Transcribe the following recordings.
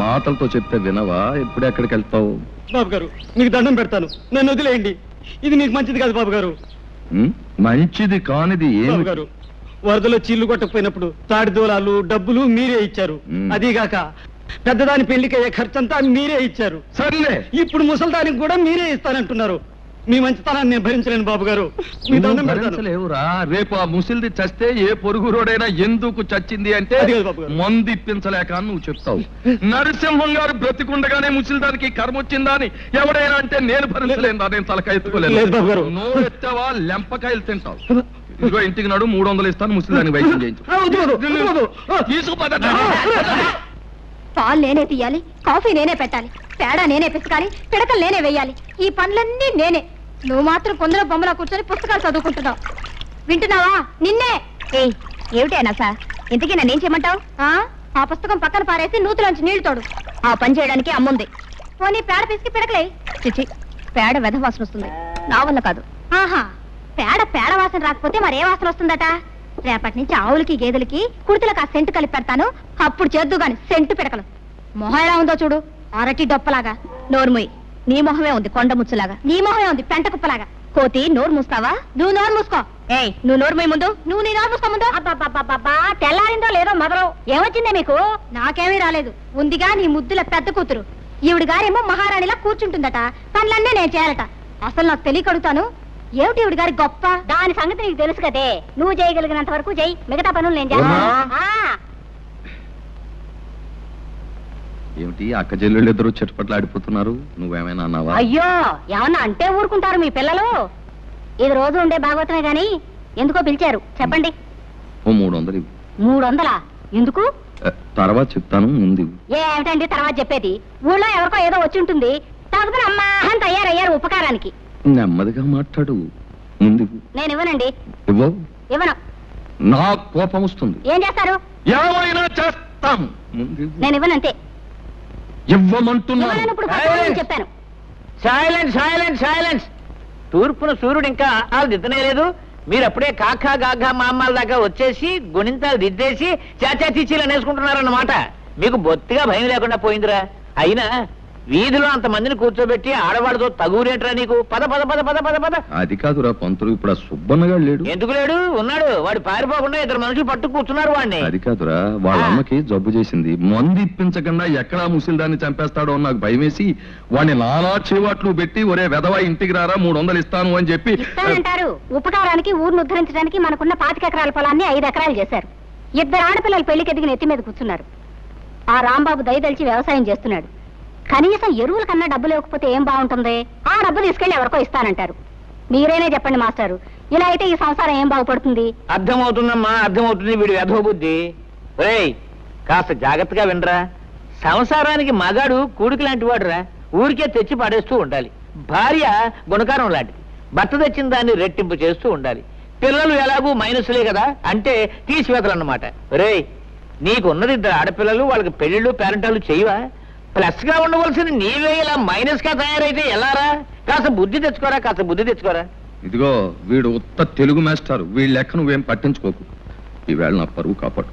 మాటలతో చెప్తే వినవా? ఇప్పుడు ఎక్కడికి వెళ్తావు? బాబు గారు మీకు దండం పెడతాను, నన్ను వదిలేయండి. ఇది మీకు మంచిది కాదు బాబు గారు. మంచిది కానిది ఏమి గారు? వరదలో చీళ్లు కొట్టకపోయినప్పుడు తాడి దూలాలు డబ్బులు మీరే ఇచ్చారు. అదీగాక పెద్దదాని పెళ్లికయ్యే ఖర్చంతా మీరే ఇచ్చారు. సర్లే, ఇప్పుడు ముసలిదానికి కూడా మీరే ఇస్తానంటున్నారు. మీ మంచితనాన్ని నేను భరించలేను బాబు గారు. భరించలేవురా. రేపు ఆ ముసిల్ది చస్తే ఏ పొరుగు రోడైనా ఎందుకు చచ్చింది అంటే మందు ఇప్పించలేక నువ్వు చెప్తావు. నరసింహం గారు బ్రతికుండగానే ముసిల్దానికి కర్మ వచ్చిందా అని ఎవడైనా అంటే నేను భరించలేను. నేను తలకాయ ఎత్తుకోలేదు. నోరు ఎత్తావా లెంపకాయలు తింటావు. ఇదిగో ఇంటికి నాడు 300 ఇస్తాను, ముసిల్దానికి వైద్యం చేయించు. పాలు నేనే తీయాలి, కాఫీ నేనే పెట్టాలి, పేడ నేనే పిసకాలి, పిడకలు నేనే వెయ్యాలి. ఈ పనులన్నీ నేనే. నువ్వు మాత్రం కొందరు బొమ్మలా కూర్చొని పుస్తకాలు చదువుకుంటున్నావు. వింటున్నావా? నిన్నే. ఏమిటైనా సార్, ఇంతకీ నన్నేం చేయమంటావు? ఆ పుస్తకం పక్కన పారేసి నూతులోంచి నీళ్లు తోడు. ఆ పని చేయడానికి అమ్ముంది. పోనీ పేడ పిసికి పిడకలే. చిచి, పేడ వెధ వాసన వస్తుంది, నా వల్ల కాదు. ఆహా, పేడ వాసన రాకపోతే మరే వాసన వస్తుందట? రేపటి నుంచి ఆవులకి గేదెలకి కుడితలకు ఆ సెంటు కలిపి పెడతాను. అప్పుడు చేద్దు గాని సెంటు పిడకలు. మొహం ఎలా ఉందో చూడు, అరటి డొప్పలాగా. నోరుముయి, నీ మొహమే ఉంది కొండ ముచ్చులాగా. నీ మొహమే ఉంది పెంట కుప్పలాగా. కోతి, నోరు మూస్తావా? నువ్వు నోరు మూసుకో. ఏయ్, నువ్వు నోరుముయి ముందు. నువ్వు నీ నోరు మూసుకో ముందు. అబ్బా, తెల్లారిందో లేదో మొదలు. ఏమొచ్చిందే మీకు? నాకేమీ రాలేదు. ఉందిగా నీ ముద్దుల పెద్ద కూతురు. ఈవిడి గారేమో మహారాణిలా కూర్చుంటుందట. పనులన్నీ నేను చేయాలట. అసలు నాకు తెలియకడుగుతాను, ఏమిటి ఈవిడి గారి గొప్ప? దాని సంగతి నీకు తెలుసు కదే. నువ్వు చేయగలిగినంత వరకు చెయ్యి, మిగతా పనులు నేను చేస్తాను. ఏమిటి అక్క చెల్లెళ్ళు ఇద్దరు చెట్టుపట్లు ఆడిపోతున్నారు? నువ్వేమైనా అన్నావా? అయ్యో, ఏమన్నా అంటే ఊరుకుంటారు మీ పిల్లలు. ఇది రోజు ఉండే భాగవతమే గాని ఎందుకో పిలిచారు చెప్పండి. 300. 300? ఎందుకు? తర్వాత చెప్తాను, ముందు. ఏమిటండి తర్వాత చెప్పేది? ఊళ్ళో ఎవరికో ఏదో వచ్చి ఉంటుంది, తగ్గుతున్న అమ్మా అని తయారయ్యారు ఉపకారానికి. నెమ్మదిగా మాట్లాడు, ముందు. నేను ఇవ్వనండి. ఇవ్వను. నా కోపం వస్తుంది. ఏం చేస్తారు? ఏమైనా చేస్తాం. నేను ఇవ్వనంతే. ఇవ్వమంటున్నాను. చెప్పాను. Silence, silence, silence. తూర్పున సూర్యుడు ఇంకా దిద్దనే లేదు. మీరు అప్పుడే కాకా గాఘా మామాల దాకా వచ్చేసి గుణింతాలు దిద్దేసి చాచా చీచీలు అనేసుకుంటున్నారన్నమాట. మీకు బొత్తిగా భయం లేకుండా పోయిందిరా. అయినా వీధిలో అంత మందిని కూర్చోబెట్టి ఆడవాళ్ళతో తగురేట్రా నీకు? పద పద పద పద పద పద. అది కాదురా పంతులు, ఇప్పుడు ఆ సుబ్బన్నగా లేడు. ఎందుకు లేడు? ఉన్నాడు. వాడు పారిపోకుండా 2 మనుషులు పట్టు కూర్చున్నారు వాడిని. అది కాదురా, వాళ్ళ అమ్మకి జబ్బు చేసింది. మందు ఇప్పించకుండా ఎక్కడా ముసిల్దాన్ని చంపేస్తాడో నాకు భయం వేసి వాడిని నానా చేవాట్లు పెట్టి ఒరే వెధవా ఇంటికి రారా 300 ఇస్తాను అని చెప్పి అంటారు. ఉపకారానికి ఊరిని ఉద్ధరించడానికి మనకున్న 25 ఎకరాల పొలాన్ని 5 ఎకరాలు చేశారు. 2 ఆడపిల్లలు పెళ్లికి ఎదిగిన ఎత్తి మీద కూర్చున్నారు. ఆ రాంబాబు దయదలిచి వ్యవసాయం చేస్తున్నాడు. కనీసం ఎరువుల కన్నా డబ్బు లేకపోతే ఏం బాగుంటుంది? ఆ డబ్బు తీసుకెళ్లి ఎవరికో ఇస్తానంటారు. మీరేనే చెప్పండి మాస్టారు, ఇలా అయితే ఈ సంసారం ఏం బాగుపడుతుంది? అర్థమవుతుందమ్మా, అర్థమవుతుంది. వీడు వెధవ బుద్ధి. ఒరేయ్, కాస్త జాగ్రత్తగా వినరా. సంసారానికి మగాడు కూడికి లాంటి వాడురా. ఊరికే తెచ్చి పడేస్తూ ఉండాలి. భార్య గుణకారం లాంటిది. భర్త తెచ్చిన దాన్ని రెట్టింపు చేస్తూ ఉండాలి. పిల్లలు ఎలాగూ మైనస్లే కదా, అంటే తీసివేతలన్నమాట. ఒరేయ్, నీకున్నది 2 ఆడపిల్లలు, వాళ్ళకి పెళ్లిళ్ళు పేరెంటాలు చేయవా? ప్లస్ గా ఉండవలసిన నీవే ఇలా మైనస్ గా తయారైతే ఎలారా? కాస్త బుద్ధి తెచ్చుకోరా, కాస్త బుద్ధి తెచ్చుకోరా. ఇదిగో వీడు ఉత్త తెలుగు మాస్టారు, వీళ్ళ లెక్క నువ్వేం పట్టించుకోకు. ఈవేళ నా పరువు కాపాడు.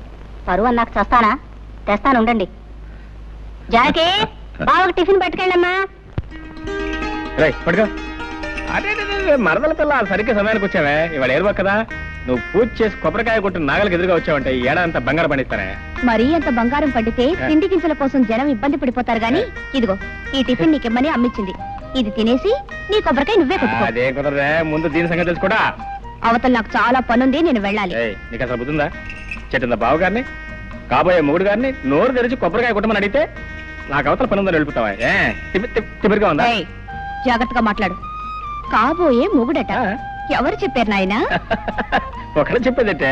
పరువు అన్నాక చేస్తానా? తెస్తాను ఉండండి. జానకి, బావకు టిఫిన్ పెట్టుకెళ్ళమ్మా. అదే మరదల పిల్ల సరిగ్గా సమయానికి వచ్చావే. ఇవాళ ఏరువా కదా, నువ్వు పూజ చేసి కొబ్బరికాయ కొట్టిన నాగలికి ఎదురుగా వచ్చావంటే ఈ ఏడాదంతా బంగారం పండిస్తానే. మరీ అంత బంగారం పండితే తిండి గింజల కోసం జనం ఇబ్బంది పడిపోతారు గాని, ఇదిగో ఈ టిఫిన్ నీకిమ్మని అమ్మిచ్చింది. ఇది తినేసి నీ కొబ్బరికాయ నువ్వే కొట్టుకో. అదే కుదరదే, ముందు దీని సంగతి తెలుసుకోడా. అవతల నాకు చాలా పనుంది, నేను వెళ్ళాలి. నీకు అసలు బుద్ధిందా? చెట్టిందా బావగారిని, కాబోయే మొగుడు గారిని నోరు తెరిచి కొబ్బరికాయ కొట్టమని అడిగితే నాకు అవతల పని ఉందని వెళ్ళిపోతావా? తిమిరిగా ఉందా? జాగ్రత్తగా మాట్లాడు. కాబోయే మొగుడట ఎవరు చెప్పారు నాయనా? ఒకళ్ళు చెప్పేదటే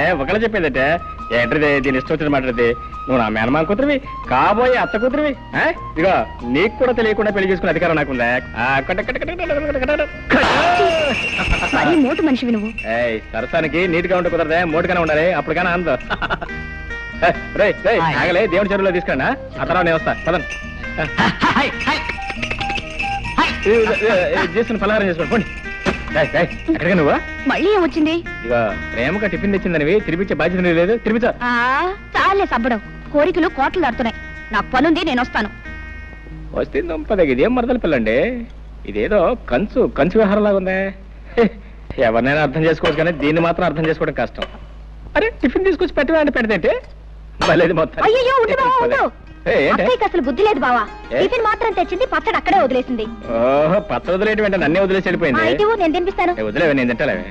ఏంటది? దీని ఇష్టం వచ్చిన మాట్లాడితే నువ్వు నా మేనమా కూతురివి, కాబోయే అత్త కూతురివి. ఇదిగో నీకు కూడా తెలియకుండా పెళ్లి చేసుకునే అధికారం నాకుందా? మోటు మనిషివి నువ్వు. సరసానికి నీట్గా ఉంటే కుదరదే, మోటుగానే ఉండాలి. అప్పుడు కానీ అందం. ఆగలే, దేవుడి చెరువులో తీసుకురా. ఆ తర్వాత నేను వస్తా. పదండి, చేసుకుని పలహారం చేసుకోండి. ఎక్కడికి నువ్వు? మళ్ళీ ఏమొచ్చింది? ఇక ప్రేమగా టిఫిన్ తెచ్చిందనివి తిరిపించే బాధ్యత లేదు. తిరిపించా చాలే సబ్బడం. కోరికలు కోట్లు దాడుతున్నాయి. నాకు పనుంది, నేను వస్తాను. వస్తే దంపదకి ఇదేం మరదల పిల్లండి, ఇదేదో కంచు వ్యవహారం లాగా ఉందే. ఎవరినైనా అర్థం చేసుకోవచ్చు కానీ దీన్ని మాత్రం అర్థం చేసుకోవడం కష్టం. అరే టిఫిన్ తీసుకొచ్చి పెట్టమంటే పెడితే బలేదు మొత్తం. అయ్యో ఉండు బావా, ఉండు. అక్కయ్యకి అసలు బుద్ధి లేదు బావా. టిఫిన్ మాత్రం తెచ్చింది, పచ్చడి అక్కడే వదిలేసింది. ఓహో, పచ్చడి వదిలేయటం అంటే నన్నే వదిలేసి వెళ్ళిపోయింది. అయితే నేను తినిపిస్తాను. వదిలేవే, నేను తింటాలేవే.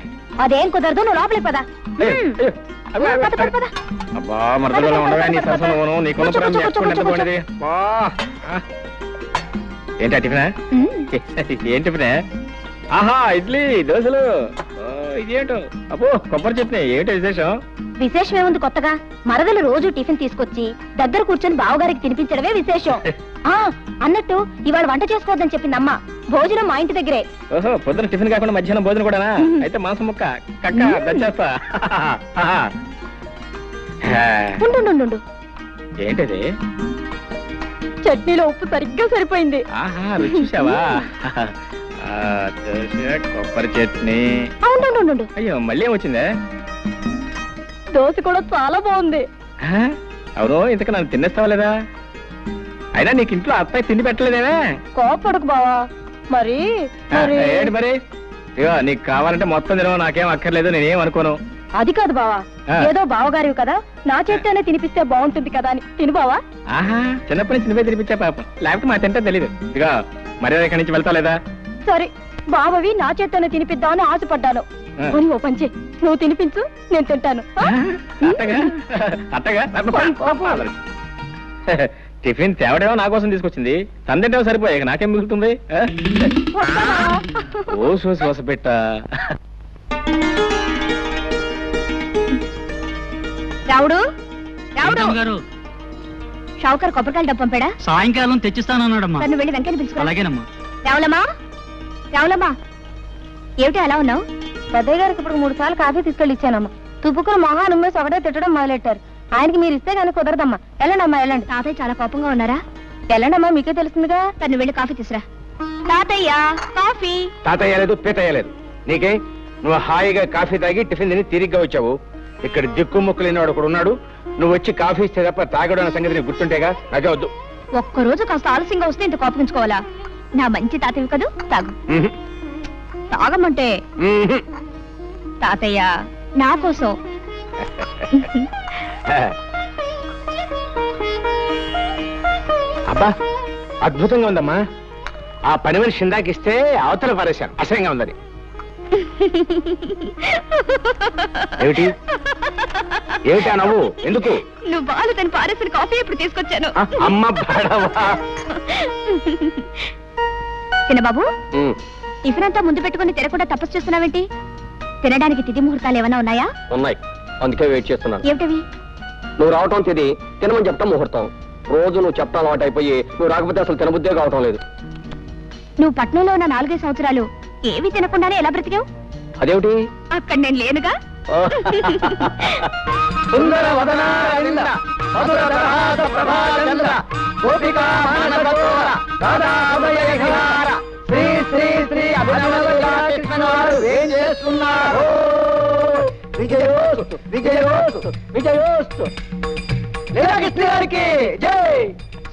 అదేం కుదరదు, నువ్వు లోపలికి పదా. అబ్బా మరదలో ఉండవే నీ సరసను, నీకున్న ప్రేమ నేర్చుకుంటే పోయినది. ఏంటి టిఫినా? ఏం టిఫినే? ఆహా, ఇడ్లీ దోశలు. ఇదేంటో అబ్బో కొబ్బరి చట్నీ. ఏంటో విశేషం? విశేషం ఏముంది కొత్తగా? మరదలు రోజు టిఫిన్ తీసుకొచ్చి దగ్గర కూర్చొని బావగారికి తినిపించడమే విశేషం. అన్నట్టు ఇవాళ వంట చేసుకోవద్దని చెప్పింది అమ్మ. భోజనం మా ఇంటి దగ్గరే. ఓహో, పొద్దున టిఫిన్ కాకుండా మధ్యాహ్నం భోజనం కూడానా? అయితే మాంసం ముక్క కక్క దంచేస్తా. ఉండు, ఏంటది? చట్నీలో ఉప్పు సరిగ్గా సరిపోయింది. ఆహా, రుచి చూసావా? దోశ కొబ్బరి చట్నీ. అవును, అయ్యో మళ్ళీ ఏమొచ్చిందే? దోశ కూడా చాలా బాగుంది. అవును, ఇంతకు నన్ను తినేస్తావా లేదా? అయినా నీకు ఇంట్లో అత్తయ్య తిండి పెట్టలేదేమే? కోపడకు బావా. మరి ఏంటి మరి? ఇగో నీకు కావాలంటే మొత్తం తినవు, నాకేం అక్కర్లేదు, నేనేం అనుకోను. అది కాదు బావా, ఏదో బావగారివి కదా, నా చేత్తోనే తినిపిస్తే బాగుంటుంది కదా అని తిను బావా. ఆహా, చిన్నప్పటి నుంచి నువ్వే తినిపించా పాపం, లేకపోతే మా తింటే తెలీదు. ఇదిగో మరి ఇక్కడి నుంచి వెళ్తా లేదా? సరే, బావవి నా చేత్తోనే తినిపిద్దామని ఆశపడ్డాను. ఓ పంచి, నువ్వు తినిపించు, నేను తింటాను. అట్టగా టిఫిన్ తేవడేమో నా కోసం తీసుకొచ్చింది, తందింటేమో సరిపోయాక నాకేం మిగులుతుంది? ఓ సోస పెట్ట. రావుడు గారు, షావుకర్ కొబ్బరికాయలు డబ్బు పంపాడా? సాయంకాలం తెచ్చిస్తానన్నాడమ్మా. నువ్వు వెళ్ళి వెంకన్న పిలుచుకో. అలాగేనమ్మా. రావులమ్మా, ఏమిటి అలా ఉన్నావు? పెద్దయ్య గారికి ఇప్పుడు 3 సార్లు కాఫీ తీసుకెళ్ళి ఇచ్చానమ్మా. తుప్పుకుని మొహాన్ని ఉమ్మేసి ఒకటే తిట్టడం మొదలెట్టారు. ఆయనకి మీరు ఇస్తే కానీ కుదరదమ్మా. వెళ్ళండమ్మా, వెళ్ళండి. తాతయ్య చాలా కోపంగా ఉన్నారా? వెళ్ళండమ్మా, మీకే తెలుస్తుందిగా. తను వెళ్ళి కాఫీ తీసురా. తాతయ్య కాఫీ. తాతయ్య లేదు, పీతయ్య లేదు. నీకే? నువ్వు హాయిగా కాఫీ తాగి టిఫిన్ తిని తిరిగ్గా వచ్చావు. ఇక్కడ దిక్కు ముక్కు లేనివాడు ఒకడు ఉన్నాడు. నువ్వు వచ్చి కాఫీ ఇస్తే తప్ప తాగడం అనే సంగతి నీకు గుర్తుంటేగా. నాకే వద్దు. ఒక్కరోజు కాస్త ఆలస్యంగా వస్తే ఇంత కోపగించుకోవాలా? నా మంచి తాతయ్య కదూ, తాగు. తాగమంటే తాతయ్య నా కోసం. అబ్బా, అద్భుతంగా ఉందమ్మా. ఆ పని మనిషి ఇందాకిస్తే అవతల పారేశాను, అసహ్యంగా ఉందని. ఏమిటి ఏమిటా నవ్వు? ఎందుకు? నువ్వు బాలు తను పారేసిన కాఫీ ఇప్పుడు తీసుకొచ్చాను. అమ్మ బాడవా. చిన్నబాబు, టిఫిన్ అంతా ముందు పెట్టుకుని తినకుండా తపస్సు చేస్తున్నావేంటి? తినడానికి తిథి ముహూర్తాలు ఏమైనా ఉన్నాయా? ఉన్నాయి, అందుకే వెయిట్ చేస్తున్నాను. ఏమిటవి? నువ్వు రావటం తిది, తినమని చెప్తాం ముహూర్తం. రోజు నువ్వు చెప్తా అలవాటు అయిపోయి నువ్వు రాకపోతే అసలు తినబుద్దే కావటం లేదు. నువ్వు పట్నంలో ఉన్న 4-5 సంవత్సరాలు ఏవి తినకుండానే ఎలా బ్రతికావు? అదేమిటి? అక్కడ నేను లేనుగా.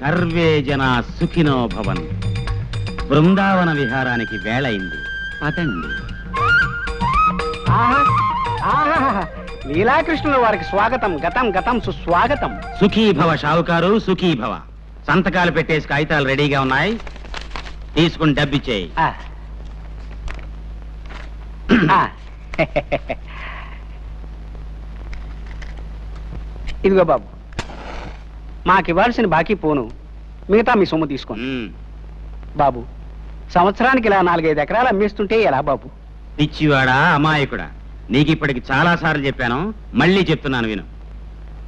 సర్వే జనా సుఖినో భవన్. బృందావన విహారానికి వేళయింది, పదండి. లీలాకృష్ణుల వారికి స్వాగతం, గతం గతం సుస్వాగతం. సుఖీభవ షావుకారు, సుఖీభవ. సంతకాలు పెట్టేసి కాగితాలు రెడీగా ఉన్నాయి, తీసుకుని డబ్బిచ్చేయి. ఇదిగో బాబు, మాకివ్వాల్సిన బాకీ పోను, మిగతా మీ సొమ్ము తీసుకోండి. బాబు, సంవత్సరానికి ఇలా 4-5 ఎకరాలు అమ్మేస్తుంటే ఎలా బాబు? పిచ్చివాడా, అమాయకుడా, నీకు ఇప్పటికి చాలా సార్లు చెప్పాను, మళ్ళీ చెప్తున్నాను విను.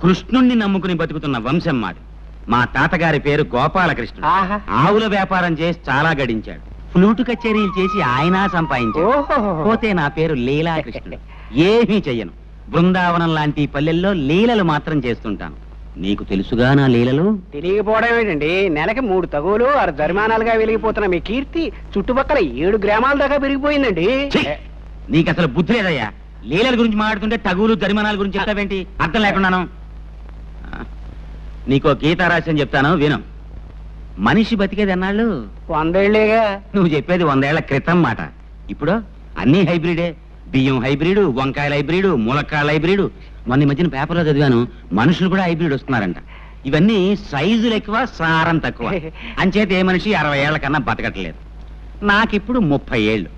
కృష్ణుణ్ణి నమ్ముకుని బతుకుతున్న వంశం మాది. మా తాతగారి పేరు గోపాలకృష్ణుడు. ఆవుల వ్యాపారం చేసి చాలా గడించాడు. ఫ్లూటు కచేరీలు చేసి ఆయన సంపాదించాడు. పోతే నా పేరు లీలాకృష్ణుడు. ఏమీ చెయ్యను. బృందావనం లాంటి పల్లెల్లో లీలలు మాత్రం చేస్తుంటాను. నీకు తెలుసుగా నా లీలలు? తెలియకపోవడం ఏంటండి, నెలకి 3 తగులు 6 జరిమానాలుగా వెలిగిపోతున్న మీ కీర్తి చుట్టుపక్కల 7 గ్రామాల దాకా పెరిగిపోయిందండి. నీకు అసలు బుద్ధి లేదయ్యా. లీలల గురించి మాట్లాడుతుంటే తగులు జరిమానాల గురించి చెప్తావేంటి? అర్థం లేకున్నాను. నీకో గీత రాశని చెప్తాను విను. మనిషి బతికేది అన్నాళ్ళు 100 ఏళ్ళేగా. నువ్వు చెప్పేది 100 ఏళ్ల క్రితం మాట. ఇప్పుడు అన్ని హైబ్రిడే. బియ్యం హైబ్రిడ్, వంకాయల హైబ్రిడ్, ములక్కాయల హైబ్రిడ్. మొన్న మధ్యన పేపర్లో చదివాను, మనుషులు కూడా హైబ్రిడ్ వస్తున్నారంట. ఇవన్నీ సైజులు ఎక్కువ, సారం తక్కువ. అంచేత ఏ మనిషి 60 ఏళ్ల కన్నా బతకట్లేదు. నాకిప్పుడు 30 ఏళ్ళు.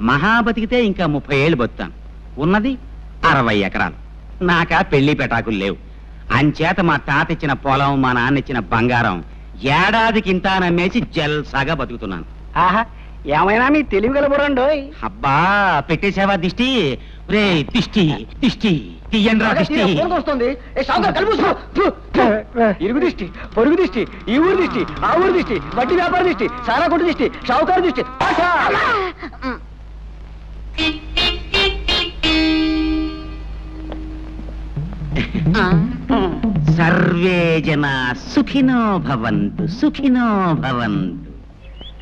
మహా బతికితే ఇంకా 30 ఏళ్ళు బతుకుతాను. ఉన్నది 60 ఎకరాలు. నాకా పెళ్లి పెటాకులు లేవు. అంచేత మా తాత ఇచ్చిన పొలం, మా నాన్న ఇచ్చిన బంగారం ఏడాదికి ఇంత నమ్మేసి జల్సాగా బతుకుతున్నాను. ఆహా, ఏమైనా మీ తెలివి గలబడండి. అబ్బా పెట్టేసావా దిష్టి? రే దిష్టి దిష్టి తీయండ్రా దిష్టి. వస్తుంది ఇరుగు దిష్టి, పొరుగు దిష్టి, ఈ ఊరు దిష్టి, ఆ ఊరు దిష్టి, వడ్డీ వ్యాపార దిష్టి, సారా కొట్టు దిష్టి, షావుకారు దిష్టి. సర్వే జనా సుఖినో భవంతు, సుఖినో భవంతు.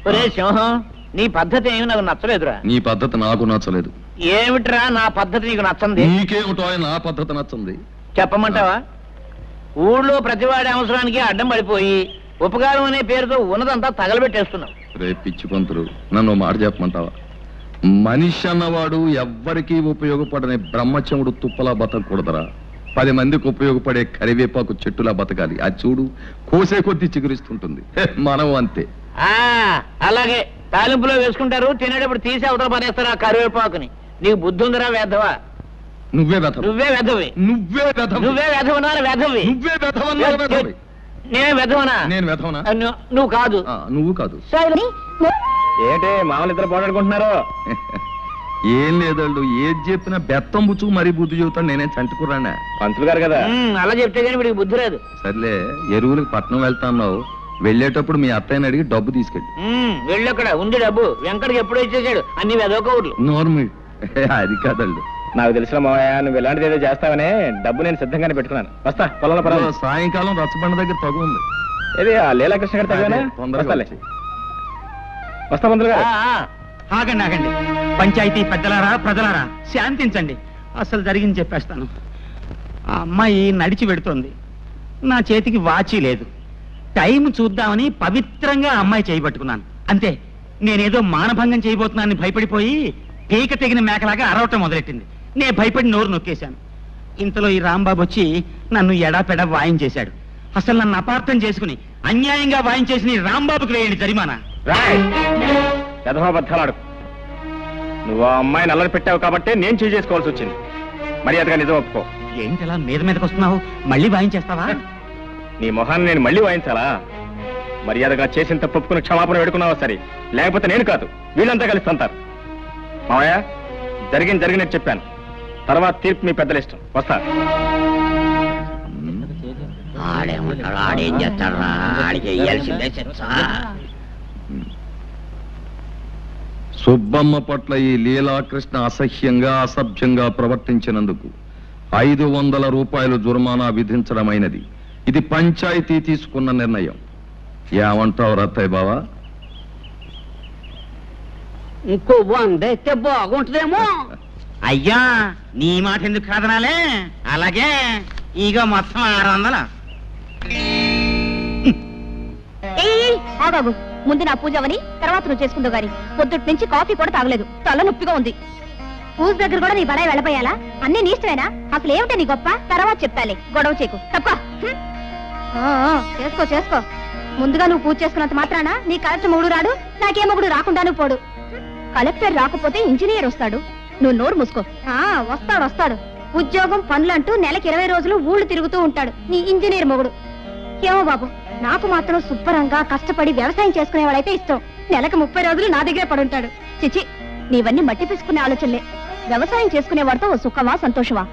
ఒరే సింహం, నీ పద్ధతి ఏమి నాకు నచ్చలేదురా. నీ పద్ధతి నాకు నచ్చలేదు. ఏమిట్రా నా పద్ధతి నీకు నచ్చంది? నీకేమిటో నా పద్ధతి నచ్చంది. చెప్పమంటావా? ఊళ్ళో ప్రతివాడి అవసరానికి అడ్డం పడిపోయి ఉపకారం అనే పేరుతో ఉన్నదంతా తగలబెట్టేస్తున్నావు. రే పిచ్చి పంతులు, నన్ను మాట చెప్పమంటావా? మనిషి అన్నవాడు ఎవ్వరికీ ఉపయోగపడని బ్రహ్మచముడు తుప్పలా బతకూడదరా. 10 మందికి ఉపయోగపడే కరివేపాకు చెట్టులా బతకాలి. అది చూడు, కోసే కొద్దీ చిగురిస్తుంటుంది. మనం అంతే. అలాగే తాలింపులో వేసుకుంటారు, తినేటప్పుడు తీసి అవతల పనేస్తారు ఆ కరివేపాకుని. నీకు బుద్ధి ఉందిరా వేధవా? నువ్వే వెధవ. నువ్వే వెధవి. నువ్వే వెధవ. నువ్వే వెధవనారు వెధవి. నువ్వే వెధవన్నారు వెధవి. నేను వెధవనా? నేను వెధవనా? నువ్వు కాదు. నువ్వు కాదు. ఏంటి మామూలు ఇద్దరు పోరాడుకుంటున్నారు? ఏం లేదళ్ళు, ఏది చెప్పినా బెత్తం బుచ్చుకు మరీ బుద్ధి చెబుతాను. నేనే చంటుకురానా? పంతులు గారు కదా. అలా చెప్తే కానీ వీడికి బుద్ధి లేదు. సర్లే, ఎరువులకు పట్నం వెళ్తాన్నావు. వెళ్ళేటప్పుడు మీ అత్తయ్యని అడిగి డబ్బు తీసుకెళ్ళి. వెళ్ళక్కడ ఉంది డబ్బు. వెంకటకి ఎప్పుడో ఇచ్చేసాడు అన్ని వెదవకూడదు. నోర్మి అది కాదళ్ళు. నాకు తెలిసిన మావయ్య నువ్వు ఇలాంటిది ఏదో చేస్తావనే డబ్బు నేను సిద్ధంగానే పెట్టుకున్నాను. వస్తా పొలంలో పర్వాలేదు. సాయంకాలం రచ్చబండ దగ్గర తగు ఉంది. ఏది ఆ లీలాకృష్ణ గారి తగ్గనా? తొందరగా వస్తా పంతులు గారు. ఆగండి ఆగండి. పంచాయతీ పెద్దలారా, ప్రజలారా శాంతించండి. అసలు జరిగింది చెప్పేస్తాను. ఆ అమ్మాయి నడిచి పెడుతోంది. నా చేతికి వాచి లేదు. టైం చూద్దామని పవిత్రంగా అమ్మాయి చేయబట్టుకున్నాను. అంతే, నేనేదో మానభంగం చేయబోతున్నానని భయపడిపోయి పీక తెగిన మేకలాగా అరవటం మొదలెట్టింది. నే భయపడి నోరు నొక్కేశాను. ఇంతలో ఈ రాంబాబు వచ్చి నన్ను ఎడాపెడా వాయించేశాడు. అసలు నన్ను అపార్థం చేసుకుని అన్యాయంగా వాయించేసిన ఈ రాంబాబుకి వేయండి జరిమానా. యథాబద్ధాలాడు. నువ్వు ఆ అమ్మాయిని అల్లరి పెట్టావు కాబట్టి నేను చేయి చేసుకోవాల్సి వచ్చింది. మర్యాదగా నిజం ఒప్పుకో. ఏంటలా మీదకి వస్తున్నావు? మళ్ళీ వాయించేస్తావా? నీ మొహాన్ని నేను మళ్ళీ వాయించాలా? మర్యాదగా చేసిన తప్పుకుని క్షమాపణ వేడుకున్నావా సరే, లేకపోతే నేను కాదు వీళ్ళంతా కలిసి తంతారు. మావయ్య, జరిగినట్టు చెప్పాను. తర్వాత తీర్పు మీ పెద్దల ఇష్టం. వస్తా. సుబ్బమ్మ పట్ల ఈ లీలాకృష్ణ అసహ్యంగా అసభ్యంగా ప్రవర్తించినందుకు 500 రూపాయలు జుర్మానా విధించడమైనది. ఇది పంచాయతీ తీసుకున్న నిర్ణయం. ఏమంటావు రత్తయ్య బావా? ఇంకో 100 అయితే బాగుంటుందేమో. అయ్యా, నీ మాట ఎందుకు కాదనాలే? అలాగే ఇక మొత్తం 600. బాబు, ముందు నా పూజ అవని తర్వాత నువ్వు చేసుకుందో గాని పొద్దుటి నుంచి కాఫీ కూడా తాగలేదు. తల నొప్పిగా ఉంది. పూజ దగ్గర కూడా నీ బడాయి వెళ్ళబోయాలా? అన్ని నీ ఇష్టమేనా? అసలు ఏమిటో నీ గొప్ప? తర్వాత చెప్తాలే, గొడవ చేకు. తప్ప చేసుకో చేసుకో. ముందుగా నువ్వు పూజ చేసుకున్నంత మాత్రాన నీ కలెక్టర్ మొగుడు రాడు, నాకే మొగుడు రాకుండాను పోడు. కలెక్టర్ రాకపోతే ఇంజనీర్ వస్తాడు. నువ్వు నోరు మూసుకో. వస్తాడు. ఉద్యోగం పనులంటూ నెలకి 20 రోజులు ఊళ్ళు తిరుగుతూ ఉంటాడు నీ ఇంజనీర్ మొగుడు. ఏమో బాబు, నాకు మాత్రం శుభ్రంగా కష్టపడి వ్యవసాయం చేసుకునేవాడైతే ఇష్టం. నెలకు 30 రోజులు నా దగ్గరే పడుంటాడు. చిచి, నీవన్నీ మట్టి తీసుకునే ఆలోచనలే. వ్యవసాయం చేసుకునేవాడితో ఓ సుఖమా సంతోషమా?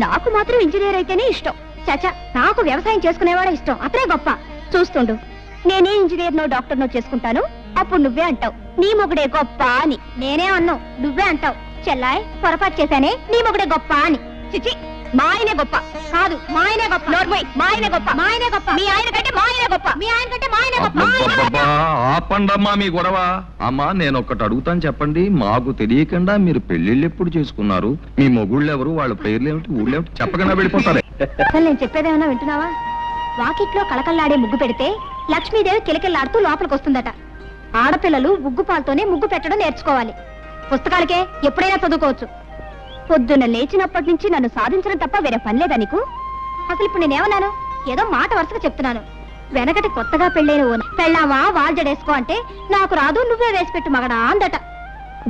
నాకు మాత్రం ఇంజనీర్ అయితేనే ఇష్టం. చాచా, నాకు వ్యవసాయం చేసుకునేవాడే ఇష్టం. అతనే గొప్ప. చూస్తుండు, నేనే ఇంజనీర్నో డాక్టర్నో చేసుకుంటాను. అప్పుడు నువ్వే అంటావు నీ మొగుడే గొప్ప అని. నేనే అన్నావు, నువ్వే అంటావు చెల్లాయ్ పొరపాటు చేశానే, నీ మొగుడే గొప్ప అని. చిచి, మా ఆయనే గొప్ప కాదు, మా ఆయనే గొప్ప. మా ఆయనే గొప్ప, మా ఆయనే గొప్ప. మీ ఆయన కంటే మా ఆయనే గొప్ప, మీ ఆయన కంటే మా ఆయనే గొప్ప. ఆపండమ్మా మీ గొడవ. అమ్మా, నేను ఒక్కటి అడుగుతాను చెప్పండి. మాకు తెలియకుండా మీరు పెళ్లిళ్ళు ఎప్పుడు చేసుకున్నారు? మీ మొగుళ్ళు ఎవరు, వాళ్ళ పేర్లు ఏమిటి, ఊళ్ళేమిటి చెప్పకుండా వెళ్ళిపోతారే. అసలు నేను చెప్పేదేమన్నా వింటున్నావా? వాకిట్లో కళకళ్లాడే ముగ్గు పెడితే లక్ష్మీదేవి కిలకిల్లాడుతూ లోపలికి వస్తుందట. ఆడపిల్లలు ముగ్గు పాలతోనే ముగ్గు పెట్టడం నేర్చుకోవాలి. పుస్తకాలకే ఎప్పుడైనా చదువుకోవచ్చు. పొద్దున్న లేచినప్పటి నుంచి నన్ను సాధించడం తప్ప వేరే పని లేదా నీకు? అసలు ఇప్పుడు నేనేమన్నాను? ఏదో మాట వరుసగా చెప్తున్నాను. వెనకటి కొత్తగా పెళ్ళైన ఓ పెళ్ళావా వాల్జడేసుకో అంటే నాకు రాదు, నువ్వే వేసి పెట్టు మగడా అందట.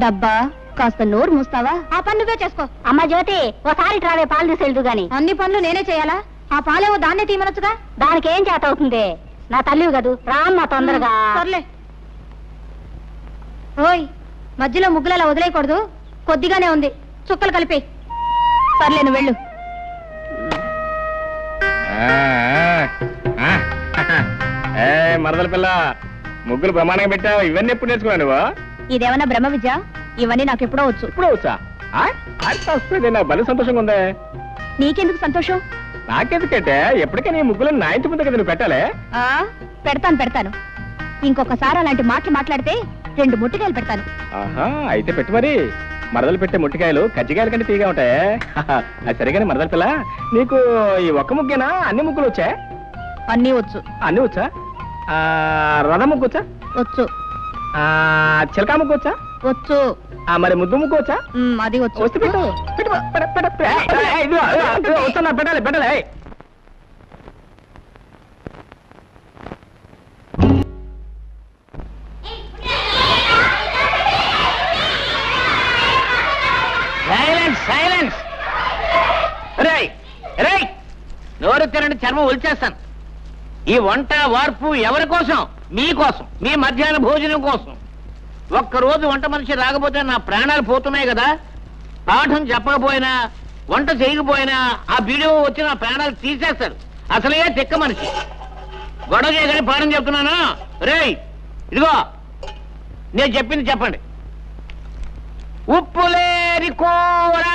డబ్బా కాస్త నోరు మూస్తావా? ఆ పని నువ్వే చేసుకో. అమ్మ జ్యోతి, ఓసారి రావే పాలు తీసేళ్దు గాని. అన్ని పనులు నేనే చేయాలా? ఆ పాలేవో దాన్నే తీయమనొచ్చుగా. దానికి ఏం చేత అవుతుంది? నా తల్లివి కదూ, రామ్మా తొందరగా. సర్లే. ఓయ్, మధ్యలో ముగ్గులలా వదిలేయకూడదు, కొద్దిగానే ఉంది, చుక్కలు కలిపి. సర్లే, నువ్వు వెళ్ళు. మరదల పిల్ల, ముగ్గులు ప్రమాణంగా పెట్టావు. ఇవన్నీ ఎప్పుడు నేర్చుకున్నావు నువ్వు? ఇదేమన్నా బ్రహ్మ విద్య? ఇవన్నీ నాకు ఎప్పుడో వచ్చు. ఇప్పుడు వచ్చా? నాకు భలే సంతోషంగా ఉంది. నీకెందుకు సంతోషం? నాకెందుకంటే ఎప్పటికీ నీ ముగ్గులు నా ఇంటి ముందు కదా నువ్వు పెట్టాలే. పెడతాను. ఇంకొకసారి అలాంటి మాటలు మాట్లాడితే 2 ముట్టికాయలు పెడతాను. ఆహా, అయితే పెట్టు మరి. మరదలు పెట్టే ముట్టికాయలు కజ్జికాయల కంటే తీగా ఉంటాయి. అది సరిగానే మరదల పిల్ల, నీకు ఈ ఒక్క ముగ్గేనా అన్ని ముగ్గులు వచ్చా? అన్నీ వచ్చు. అన్ని వచ్చా? రథ ముగ్గు వచ్చా? వచ్చు. చిలకా ముగ్గు వచ్చా? వచ్చు. మరి ముద్దు ముగ్గు వచ్చా? అది వచ్చు. వస్తే పెట్టు. వచ్చా? పెట్టాలి. సైలెన్స్. నోరు తినండి, చర్మం ఒలిచేస్తాను. ఈ వంట వార్పు ఎవరి కోసం? మీకోసం, మీ మధ్యాహ్న భోజనం కోసం. ఒక్కరోజు వంట మనిషి రాకపోతే నా ప్రాణాలు పోతున్నాయి కదా. పాఠం చెప్పకపోయినా, వంట చేయకపోయినా ఆ వీడియో వచ్చి నా ప్రాణాలు తీసేస్తారు. అసలే తిక్క మనిషి. గొడవ చేయగానే పాఠం చెప్తున్నాను. రేయ్, ఇదిగో నేను చెప్పింది చెప్పండి. ఉప్పులేని కూర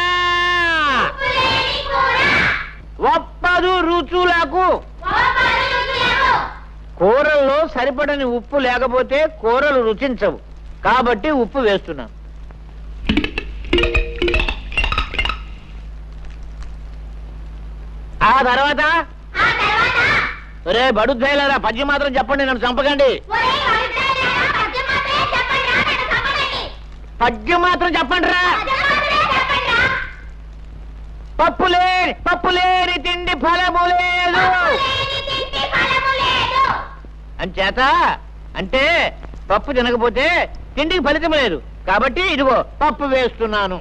ఒప్పదు రుచులకు. కూరల్లో సరిపడని ఉప్పు లేకపోతే కూరలు రుచించవు. కాబట్టి ఉప్పు వేస్తున్నాను. ఆ తర్వాత రే బడుద్దాయిలారా, పద్యం మాత్రం చెప్పండి, నన్ను చంపకండి. పద్యం మాత్రం చెప్పండి రా. పప్పులేని తిండి ఫలము లేదు అంచేత, అంటే పప్పు తినకపోతే తిండికి ఫలితం లేదు. కాబట్టి ఇదిగో పప్పు వేస్తున్నాను.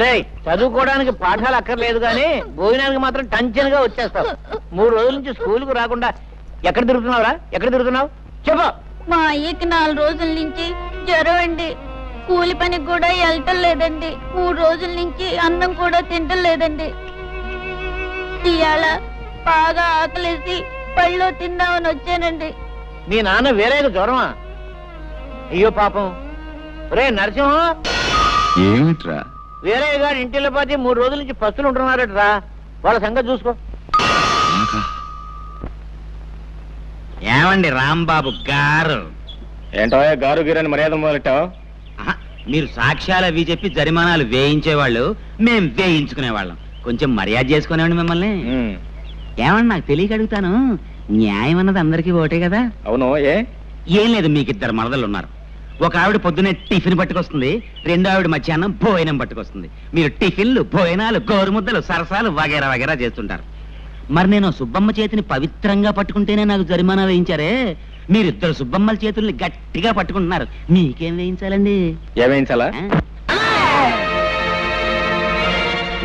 రే, చదువుకోవడానికి పాఠాలు అక్కర్లేదు కానీ భోజనానికి మాత్రం టెన్షన్గా వచ్చేస్తావు. 3 రోజుల నుంచి స్కూల్కు రాకుండా ఎక్కడ తిరుగుతున్నావు? చెప్పు. మా అయ్యకి 4 రోజుల నుంచి జ్వరం అండి. కూలి పనికి కూడా వెళ్ళటం లేదండి. 3 రోజుల నుంచి అన్నం కూడా తింటం లేదండి. ఇవాళ బాగా ఆకలేసి పళ్ళు తిందామని వచ్చానండి. మీ నాన్న వేరేగా జ్వరమా? అయ్యో పాపం. రే నరసింహం, ఏమిట్రా? వేరే గారి ఇంటిలో పోతే 3 రోజుల నుంచి పస్తులు ఉంటున్నారట్రా. వాళ్ళ సంగతి చూసుకో. ఏమండి రాంబాబు గారు? ఏంటో గారు గిరని మర్యాద మొదలెట్టావు? మీరు సాక్ష్యాలు అవి చెప్పి జరిమానాలు వేయించేవాళ్ళు, మేం వేయించుకునేవాళ్ళం. కొంచెం మర్యాద చేసుకునేవాడి మిమ్మల్ని. ఏమన్నా నాకు తెలియక అడుగుతాను, న్యాయం అన్నది అందరికీ ఒకటే కదా? అవును. ఏం లేదు, మీకు 2 మరదలు ఉన్నారు. ఒక ఆవిడ పొద్దునే టిఫిన్ పట్టుకొస్తుంది, 2వ ఆవిడ మధ్యాహ్నం భోజనం పట్టుకొస్తుంది. మీరు టిఫిన్లు, భోజనాలు, గోరుముద్దలు, సరసాలు వగేరా వగేరా చేస్తుంటారు. మరి నేను సుబ్బమ్మ చేతిని పవిత్రంగా పట్టుకుంటేనే నాకు జరిమానా వేయించారే, మీరిద్దరు సుబ్బమ్మల చేతుల్ని గట్టిగా పట్టుకుంటున్నారు. మీకేం వేయించాలండి? ఏం వేయించాలా?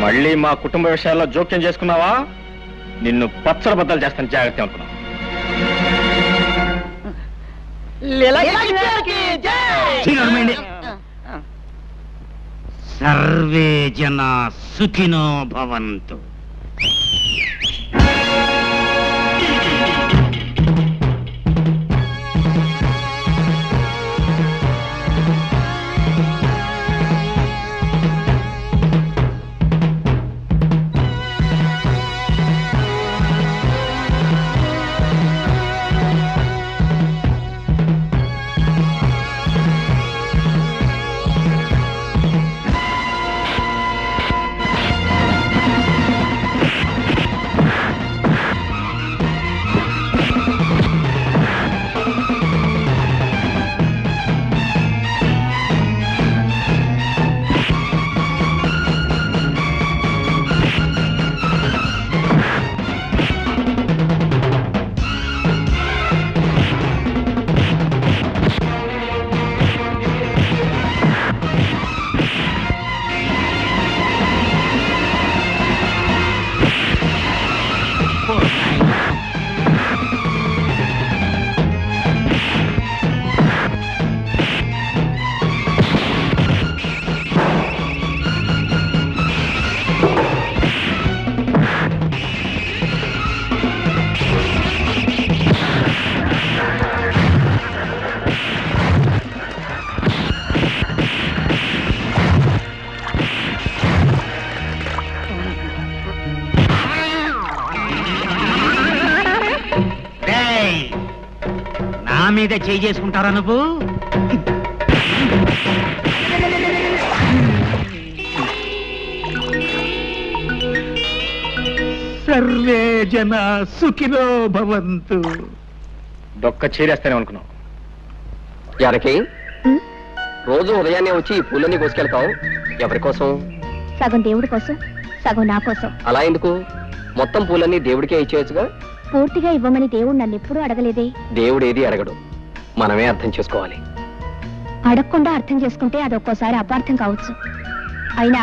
మళ్ళీ మా కుటుంబ విషయాల్లో జోక్యం చేసుకున్నావా నిన్ను పచ్చల బద్దలు చేస్తాను, జాగ్రత్త అనుకున్నా. సర్వే జనా సుఖినో భవంతు. నా మీద చేయి చేసుకుంటారా నువ్వు? సర్వే జన సుఖినో భవంతు. దొక్క చీరేస్తానే అనుకున్నావు. జానకి, రోజు ఉదయాన్నే వచ్చి ఈ పూలన్నీ కోసుకెళ్తావు. ఎవరి కోసం? సగం దేవుడి కోసం, సగం నా కోసం. అలా ఎందుకు? మొత్తం పూలన్నీ దేవుడికే ఇచ్చేయచ్చుగా. పూర్తిగా ఇవ్వమని దేవుడు నన్ను ఎప్పుడూ అడగలేదే. దేవుడు ఏది అడగడు, మనమే అర్థం చేసుకోవాలి. అడగకుండా అర్థం చేసుకుంటే అదొక్కోసారి అపార్థం కావచ్చు. అయినా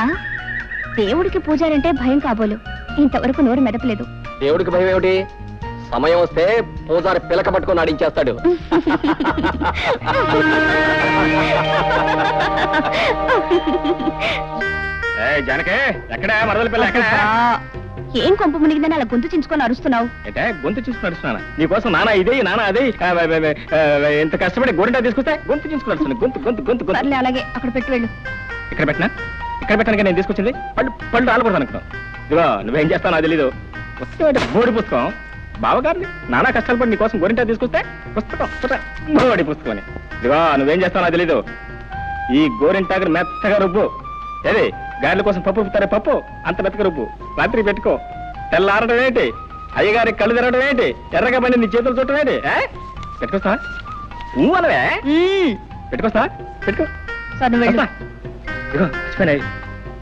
దేవుడికి పూజారంటే భయం కాబోలు. ఇంతవరకు నోరు మెదపలేదు. దేవుడికి భయం ఏమిటి? సమయం వస్తే పూజారి పిలక పట్టుకొని ఆడించేస్తాడు. జానకే, ఎక్కడ మరదల పిల్ల ఎక్కడ? ఏం కొంప మునిగిందని అలా గొంతు చించుకొని అరుస్తున్నావు? అంటే గొంతు చూసుకుని నడుస్తున్నాను నీకోసం. నానా ఇదే నానా అదే ఎంత కష్టపడి గోరింటా తీసుకొస్తే గొంతు చూసుకుని నడుస్తున్నాను. గొంతు గొంతు గొంతు గొంతు. సర్లే, అలాగే అక్కడ పెట్టి వెళ్ళు. ఇక్కడ పెట్టినా? ఇక్కడ పెట్టడానికి నేను తీసుకొచ్చింది పళ్ళు పళ్ళు రాలకూడదు అనుకున్నాను. ఇదిగో నువ్వేం చేస్తావు నాకు తెలీదు. వస్తే బోడి పుస్తకం బావగారిని నానా కష్టాలు పడి నీకోసం గోరింటా తీసుకొస్తే పుస్తకం బోడి పుస్తకం అని. ఇదిగో నువ్వేం చేస్తావు నాకు తెలీదు. ఈ గోరింటాకు మెత్తగా రుబ్బు. ఏది గారెల కోసం పప్పు రుబ్బుతారే, పప్పు అంత మెత్తగా రుబ్బు. రాత్రి పెట్టుకో. తెల్లారడం ఏంటి, అయ్యగారి కళ్ళు తిరగడం ఏంటి, ఎర్రగా పని నీ చేతులు చుట్టం ఏంటి? పెట్టుకొస్తా నువ్వు అనవే. పెట్టుకొస్తా పెట్టుకో. ఇదిగో మర్చిపోయినాయి,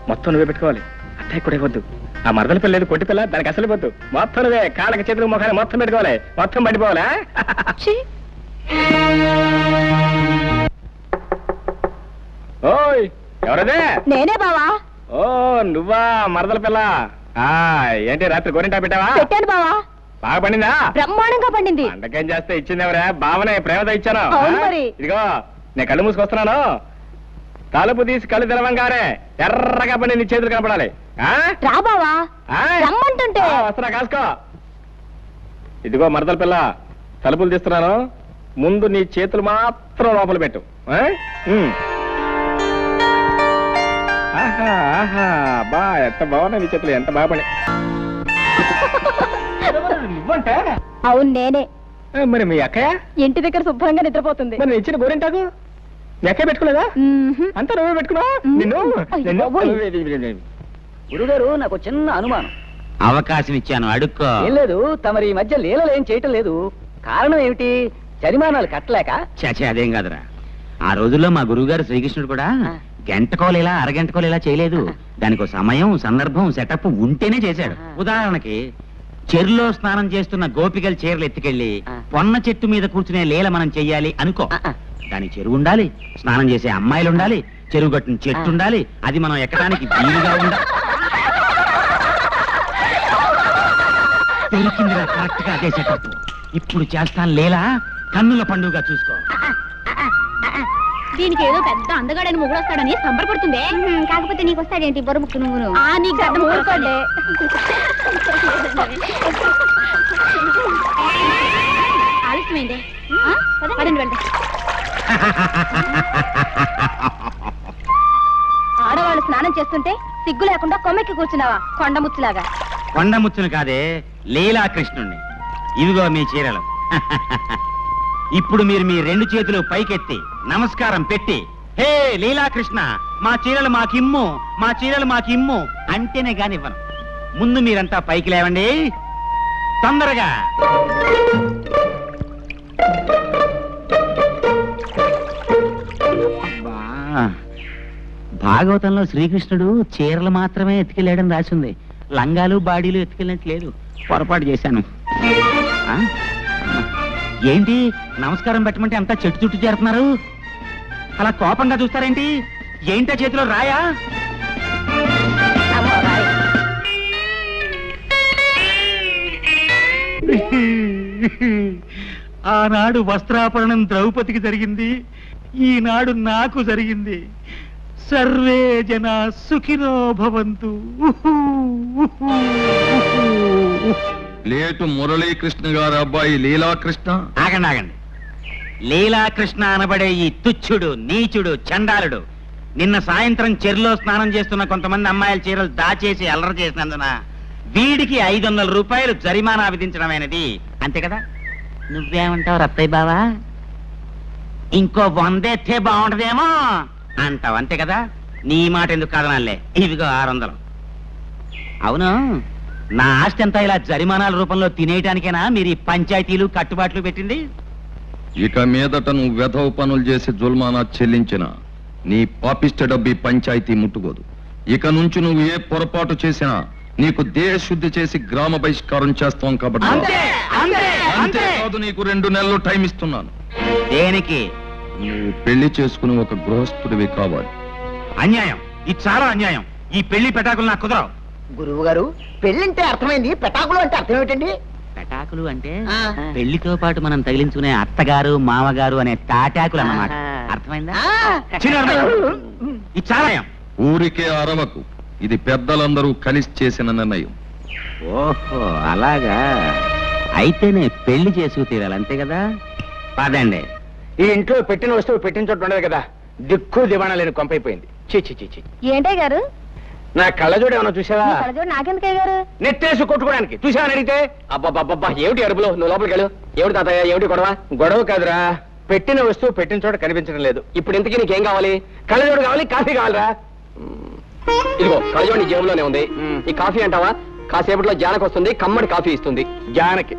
మొత్తం నువ్వే పెట్టుకోవాలి. అత్తయ్య కూడా ఇవ్వద్దు. ఆ మరదల పిల్ల లేదు, కొట్టి పిల్ల, దానికి అసలు ఇవ్వద్దు. మొత్తం నువ్వే కాళ్ళకి చేతులు ముఖాన్ని మొత్తం పెట్టుకోవాలి. మొత్తం పడిపోవాలా? ఓయ్ ఎవరదే? నేనే బావా. ఓ నువ్వా మరదల పిల్ల? ఏంటి రాత్రి గోరింటా పెట్టావా? పెట్టాను బావా. బాగా పండిందా? బ్రహ్మాండంగా పండింది. పండకేం చేస్తే ఇచ్చింది ఎవరా? బావనే ప్రేమతో ఇచ్చాను. అవును మరి. ఇదిగో నేను కళ్ళు మూసుకొస్తున్నాను. తలుపు తీసి కళ్ళు తెరవంగానే ఎర్రగా పని నీ చేతులు కనపడాలి. రా బావా, రమ్మంటుంటే. వస్తున్నా, కాసుకో. ఇదిగో మరదల పిల్ల, తలుపులు తీస్తున్నాను. ముందు నీ చేతులు మాత్రం లోపల పెట్టు. ఆహా ఆహా, బా ఎంత బాగున్నాయి నీ చేతులు, ఎంత బాగా పని. నువ్వంటే? అవును నేనే. మరి మీ అక్కయ్య ఇంటి దగ్గర శుభ్రంగా నిద్రపోతుంది. మరి నేను ఇచ్చిన గోరింటాకు మీ అక్కయ్య పెట్టుకోలేదా? అంతా నువ్వే పెట్టుకున్నావా? గురుగారు, నాకు చిన్న అనుమానం. అవకాశం ఇచ్చాను, అడుక్కో. ఏం లేదు, తమరి ఈ మధ్య లీలలు ఏం చేయటం లేదు. కారణం ఏమిటి? జరిమానాలు కట్టలేక? చచ్చే అదేం కాదురా. ఆ రోజుల్లో మా గురువుగారు శ్రీకృష్ణుడు కూడా గంటకోలేలా అరగంటకోలేలా చేయలేదు. దానికి సమయం, సందర్భం, సెటప్ ఉంటేనే చేశాడు. ఉదాహరణకి చెరులో స్నానం చేస్తున్న గోపికల చీరలు ఎత్తుకెళ్ళి పొన్న చెట్టు మీద కూర్చునే లీల మనం చెయ్యాలి అనుకో. దానికి చెరువు ఉండాలి, స్నానం చేసే అమ్మాయిలు ఉండాలి, చెరువు గట్టున చెట్టు ఉండాలి, అది మనం ఎక్కడానికి వీలుగా ఉండాలి. దొరికిందిరా కరెక్ట్ గా అదే సెటప్. ఇప్పుడు చేస్తాను లీలా, కన్నుల పండుగ చూసుకో. దీనికి ఏదో పెద్ద అందగాడని మొగుడొస్తాడని సంబరపడుతుంది. కాకపోతే నీకు వస్తాడేంటి బొరముక్కు నువ్వు? నీకు గడ్డ ఊరుకోండి. ఆలస్యమైంది, పదండి వెళ్దాం. ఆడవాళ్ళు స్నానం చేస్తుంటే సిగ్గు లేకుండా కొమ్మెక్కి కూర్చున్నావా కొండముచ్చులాగా? కొండముచ్చును కాదే, లీలాకృష్ణుణ్ణి. ఇవిగో మీ చీరలు. ఇప్పుడు మీరు మీ రెండు చేతులు పైకెత్తి నమస్కారం పెట్టి, హే లీలాకృష్ణ, మా చీరలు మాకిమ్ము, మా చీరలు మాకిమ్ము అంటేనే కానివ్వను. ముందు మీరంతా పైకి లేవండి, తొందరగా. భాగవతంలో శ్రీకృష్ణుడు చీరలు మాత్రమే ఎత్తుకెళ్ళాడని రాసింది. లంగాలు బాడీలు ఎత్తుకెళ్ళినట్టు లేదు. పొరపాటు చేశాను. ఏంటి నమస్కారం పెట్టమంటే అంతా చెట్టు చుట్టూ చేరుతున్నారు? అలా కోపంగా చూస్తారేంటి? ఏంటా చేతిలో రాయా? ఆనాడు వస్త్రాపరణం ద్రౌపదికి జరిగింది, ఈనాడు నాకు జరిగింది. సర్వే జన సుఖినో భవంతు. లేటు మురళీకృష్ణ గారు అబ్బాయి లీలాకృష్ణ. ఆగండి ఆగండి. లీలాకృష్ణ అనబడే ఈ తుచ్చుడు, నీచుడు, చండాలుడు నిన్న సాయంత్రం చెరులో స్నానం చేస్తున్న కొంతమంది అమ్మాయిల చీరలు దాచేసి అల్లరి చేసినందున వీడికి 500 రూపాయలు జరిమానా విధించడమైనది. అంతే కదా? నువ్వేమంటావు రత్తయ్య బావా? ఇంకో 100 ఎత్తే బాగుంటదేమో అంటావు, అంతే కదా? నీ మాట ఎందుకు కాదనాలే, ఇవిగో 600. అవును, నా ఆస్తి అంతా ఇలా జరిమానాల రూపంలో తినేయటానికేనా మీరు ఈ పంచాయతీలు కట్టుబాట్లు పెట్టింది? ఇక మీదట నువ్వు వెధవ పనులు చేసి జుల్మానా చెల్లించిన నీ పాపిష్ట డబ్బి పంచాయతీ ముట్టుకోదు. ఇక నుంచి నువ్వు ఏ పొరపాటు చేసినా నీకు దేహశుద్ధి చేసి గ్రామ బహిష్కారం చేస్తాం కాబట్టి అంతేకాదు, నీకు 2 నెలలు టైం ఇస్తున్నాను. దేనికి? నువ్వు పెళ్లి చేసుకుని ఒక గృహస్థుడివి కావాలి. అన్యాయం, ఇది చాలా అన్యాయం. ఈ పెళ్లి పెటాకులు నాకు కుదరవు. గురువు గారు, పెళ్ళంటే అర్థమైంది, పెటాకులు అంటే అర్థం ఏమిటండి? పెటాకులు అంటే పెళ్లితో పాటు మనం తగిలించుకునే అత్తగారు మామగారు అనే తాటాకులు అన్నమాట. అర్థమైందా? ఇది చాలా ఊరికే అరవకు, ఇది పెద్దలందరూ కలిసి చేసిన నిర్ణయం. ఓహో అలాగా, అయితేనే పెళ్లి చేసుకు తీరాలి, అంతే కదా? పదండి. ఈ ఇంట్లో పెట్టిన వస్తువు పెట్టిన చోట ఉండదు కదా, దిక్కు దివాణా లేని కొంపైపోయింది. చీ. ఏంటే గారు? నా కళ్ళజోడు ఏమన్నా చూసావా? నాకెందుకే గారు? నెట్టేసి కొట్టుకోవడానికి చూసావని అడిగితే అబ్బబ్బబ్బా, ఏమిటి అరుపులో? నువ్వు లోపలికి వెళ్ళు. ఏమిటి తాతయ్య, ఏమిటి గొడవ? గొడవ కాదురా, పెట్టిన వస్తువు పెట్టిన చోట కనిపించడం లేదు. ఇప్పుడు ఇంతకీ నీకేం కావాలి? కళ్ళజోడు కావాలి, కాఫీ కావాలరా? ఇదిగో కళ్ళజోడు నీ జేబులోనే ఉంది. ఈ కాఫీ అంటావా? కాసేపట్లో జానకి వస్తుంది, కమ్మడి కాఫీ ఇస్తుంది. జానకి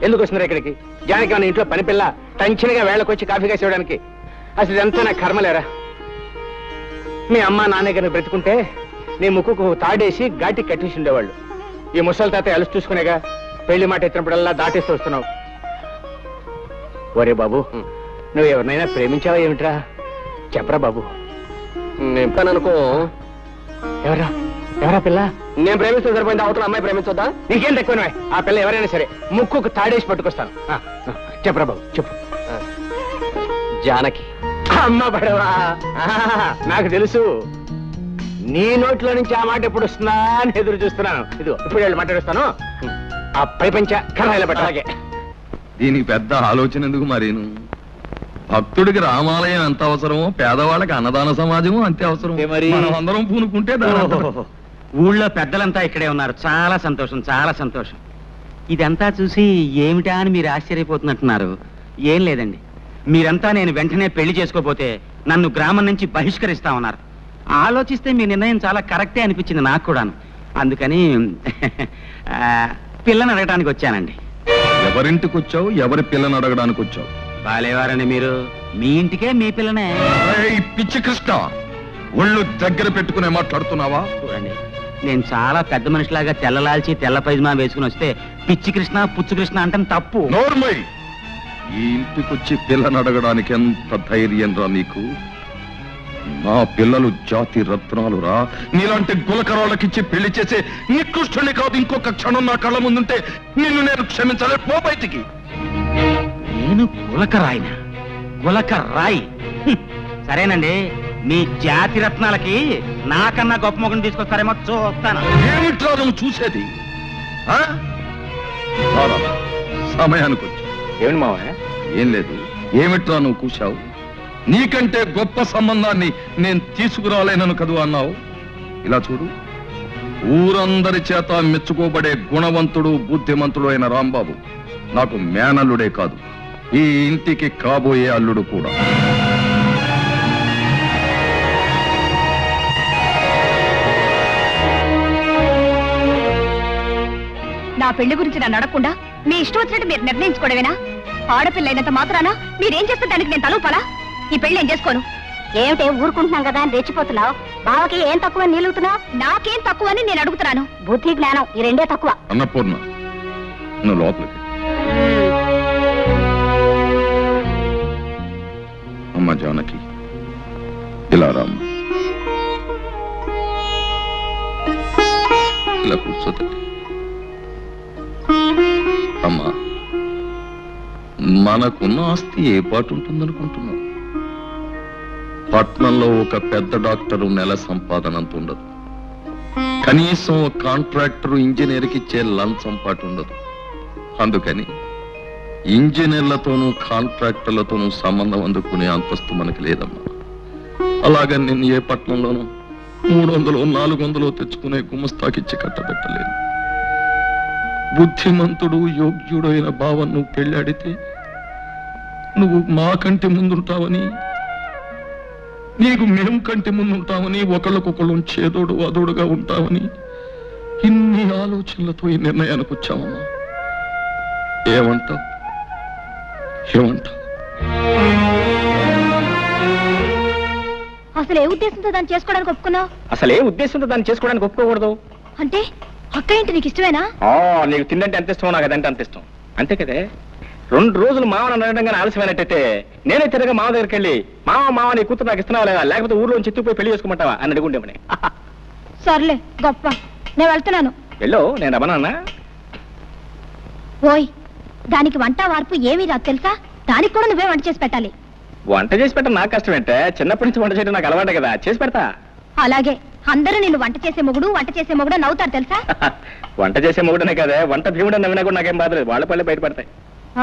ఎందుకు వస్తున్నారు ఇక్కడికి? జానకి మన ఇంట్లో పని పిల్ల టంచినగా వేళకొచ్చి కాఫీ కాసి ఇవ్వడానికి. అసలు ఇదంతా నా కర్మలేరా. మీ అమ్మ నాన్న గారిని బ్రతుకుంటే నీ ముక్కుకు తాడేసి ఘాటి కట్టేసి ఉండేవాళ్ళు. ఈ ముసలి తాత అలుసు చూసుకునేగా పెళ్లి మాట ఎత్తినప్పుడల్లా దాటేస్తూ వస్తున్నావు. ఒరే బాబు, నువ్వు ఎవరినైనా ప్రేమించావా ఏమిట్రా? చెప్పరా బాబు. నేను అనుకో. ఎవరా పిల్ల? నేను ప్రేమిస్తే సరిపోయింది, అవతల అమ్మాయి ప్రేమించొద్దా? నీకేం తక్కువ. ఆ పిల్ల ఎవరైనా సరే ముక్కుకు తాడేసి పట్టుకొస్తాను. చెప్పరా బాబు, చెప్పు. జానకి. అమ్మ పడవా, నాకు తెలుసు. నీ నోట్లో నుంచి ఆ మాట ఎప్పుడు వస్తుందా అని ఎదురు చూస్తున్నాను. ఇదిగో ఇప్పుడు వెళ్ళి మాట్లాడుస్తాను. ఆ పైపంచ కర్రాయిల పట్ట. అలాగే. దీనికి పెద్ద ఆలోచన ఎందుకు మరీను? భక్తుడికి రామాలయం ఎంత అవసరమో పేదవాళ్ళకి అన్నదాన సమాజము అంతే అవసరం. మనం అందరం పూనుకుంటే ఊళ్ళో పెద్దలంతా ఇక్కడే ఉన్నారు. చాలా సంతోషం, చాలా సంతోషం. ఇదంతా చూసి ఏమిటా అని మీరు ఆశ్చర్యపోతున్నట్టున్నారు. ఏం లేదండి, మీరంతా నేను వెంటనే పెళ్లి చేసుకోపోతే నన్ను గ్రామం నుంచి బహిష్కరిస్తామన్నారు. ఆలోచిస్తే మీ నిర్ణయం చాలా కరెక్టే అనిపించింది నాకు కూడాను. అందుకని పిల్లని అడగడానికి వచ్చానండి. ఎవరింటికి వచ్చావు? ఎవరి పిల్లని అడగడానికి వచ్చావు? బాలేవారండి మీరు, మీ ఇంటికే మీ పిల్లనే. పిచ్చి కృష్ణ, ఒళ్ళు దగ్గర పెట్టుకునే మాట్లాడుతున్నావా? చూడండి, నేను చాలా పెద్ద మనిషిలాగా తెల్లలాల్చి తెల్ల పైజమా వేసుకుని వస్తే పిచ్చి కృష్ణ పుచ్చు కృష్ణ అంటే తప్పు. నోర్మై, ఈ ఇంటికొచ్చి పిల్లని అడగడానికి ఎంత ధైర్యం రా నీకు? నా పిల్లలు జాతి రత్నాలు రా. నీలాంటి గులకరాళ్ళకిచ్చి పెళ్లి చేసే నికృష్టుని కాదు. ఇంకొక క్షణం నా కళ్ళ ముందుంటే నిన్ను నేను క్షమించలే. పో బయటికి. నేను గులకరాయినా? గులకరాయి? సరేనండి, మీ జాతి రత్నాలకి నాకన్నా గొప్ప మొగను తీసుకొస్తారేమో చూస్తాను. ఏమిట్రా నువ్వు చూసేది? సమయానికి వచ్చి ఏమి మావయ్య? ఏం లేదు. ఏమిట్రా నువ్వు కూర్చావు? నీకంటే గొప్ప సంబంధాన్ని నేను తీసుకురాలేనను కదూ అన్నావు. ఇలా చూడు, ఊరందరి చేత మెచ్చుకోబడే గుణవంతుడు బుద్ధిమంతుడు అయిన రాంబాబు నాకు మేనల్లుడే కాదు, ఈ ఇంటికి కాబోయే అల్లుడు కూడా. నా పెళ్లి గురించి నన్ను అడగకుండా మీ ఇష్టం వచ్చినట్టు మీరు నిర్ణయించుకోవడమేనా? ఆడపిల్ల అయినంత మాత్రాన మీరేం చేస్తే దానికి నేను తలూపాలా? ఈ పెళ్లి నేను చేసుకోను. ఏమిటే ఊరుకుంటున్నాం కదా అని రెచ్చిపోతున్నావు? బావకి ఏం తక్కువ నిలుగుతున్నావు? నాకేం తక్కువ అని నేను అడుగుతున్నాను. బుద్ధి జ్ఞానం ఈ రెండే తక్కువ. అన్నపూర్ణ, నువ్వు లోపలికి. అమ్మ జానకి, ఇలా రామ్మ. ఇలా కూర్చోదండి. అమ్మా, మనకున్న ఆస్తి ఏ పాటు ఉంటుందనుకుంటున్నావు? పట్నంలో ఒక పెద్ద డాక్టరు నెల సంపాదన అంత ఉండదు. కనీసం ఒక కాంట్రాక్టర్ ఇంజనీర్కి ఇచ్చే లంచం పాటు ఉండదు. అందుకని ఇంజనీర్లతోనూ కాంట్రాక్టర్లతోనూ సంబంధం అందుకునే అంతస్తు మనకి లేదమ్మా. అలాగని నేను ఏ పట్నంలోనూ 300 400 తెచ్చుకునే గుమస్తాకిచ్చి కట్టబెట్టలేదు. బుద్ధిమంతుడు యోగ్యుడు అయిన భావం నువ్వు పెళ్ళాడితే నువ్వు మా కంటి ముందుంటావని, నీకు మేము కంటి ముందుంటామని, ఒకళ్ళకొకళ్ళు చేదోడు అదోడుగా ఉంటామని ఇన్ని ఆలోచనలతో ఈ నిర్ణయానికి వచ్చామమ్మా. ఏమంటావు? అసలు ఏ ఉద్దేశంతో దాన్ని చేసుకోవడానికి ఒప్పుకున్నావు? అసలు ఏ ఉద్దేశంతో దాన్ని చేసుకోవడానికి ఒప్పుకోకూడదు అంటే అక్క ఏంటి నీకు ఇష్టమేనా? నీకు తిండంటే ఎంత ఇష్టమో నాకు అదంటే అంత ఇష్టం. అంతే కదే. 2 రోజులు మామని అనడంగానే ఆలస్యమైనట్టయితే నేనే తిరగా మామ దగ్గరికి వెళ్ళి మామ నీ కూతురు నాకు ఇస్తున్నావా లేదా, లేకపోతే ఊర్లో చెత్తుపోయి పెళ్లి చేసుకోమంటావా అని అడుగుండేమని. సర్లే గొప్ప, నేను వెళ్తున్నాను. వెళ్ళు, నేను రమణన్నా. ఓయ్, దానికి వంట వార్పు ఏమీ రాదు తెలుసా? దానికి కూడా నువ్వే వంట చేసి పెట్టాలి. వంట చేసి పెట్టడం నాకు కష్టం ఏంటే, చిన్నప్పటి నుంచి వంట చేయడం నాకు అలవాటే కదా, చేసి పెడతా. అలాగే అందరూ నేను వంట చేసే మొగుడు నవ్వుతారు తెలుసా? వంట చేసే మొగుడనే కదా, వంట భీముడు నవ్వినా కూడా నాకేం బాధలేదు, వాళ్ళ పళ్ళే బయటపడతాయి.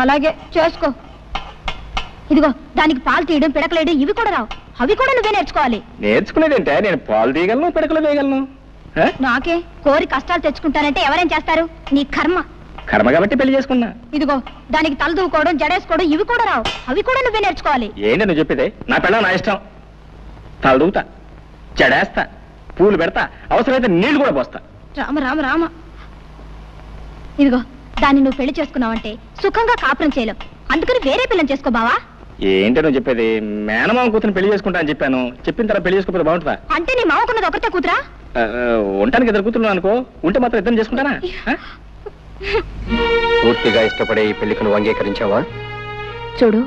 అలాగే చేసుకో. ఇదిగో దానికి పాలు తీయడం, పిడకలేయడం ఇవి కూడా రావు, అవి కూడా నువ్వే నేర్చుకోవాలి. నేర్చుకునేదేంటే, నేను పాలు తీయగలను, పిడకలు వేయగలను. నాకే కోరి కష్టాలు తెచ్చుకుంటానంటే ఎవరేం చేస్తారు? నీ కర్మ. కర్మ కాబట్టి పెళ్లి చేసుకున్నా. ఇదిగో దానికి తల దూకోవడం, జడేసుకోవడం ఇవి కూడా రావు, అవి కూడా నువ్వే నేర్చుకోవాలి. ఏంటి నువ్వు చెప్పేదే? నా పిల్ల నా ఇష్టం. తల దూతా, జడేస్తా, పూలు పెడతా, అవసరమైతే నీళ్లు కూడా పోస్తా. రామ రామ రామ. ఇదిగో దాన్ని నువ్వు పెళ్లి చేసుకున్నావంటే సుఖంగా కాపురం చేయలేవు, అందుకని వేరే పిల్లని చేసుకో బావా. ఏంటి నువ్వు చెప్పేది? మేనమామ కూతురు పెళ్లి చేసుకుంటా అని చెప్పాను, చెప్పిన తర్వాత పెళ్లి చేసుకోకపోతే బాగుంటుందా? అంటే నీ మామకున్నది ఒకటే కూతురా? ఉంటానికి 2 కూతురు అనుకో, ఉంటే మాత్రం ఇద్దరు చేసుకుంటానా? పూర్తిగా ఇష్టపడే ఈ పెళ్లికి నువ్వు అంగీకరించావా? చూడు,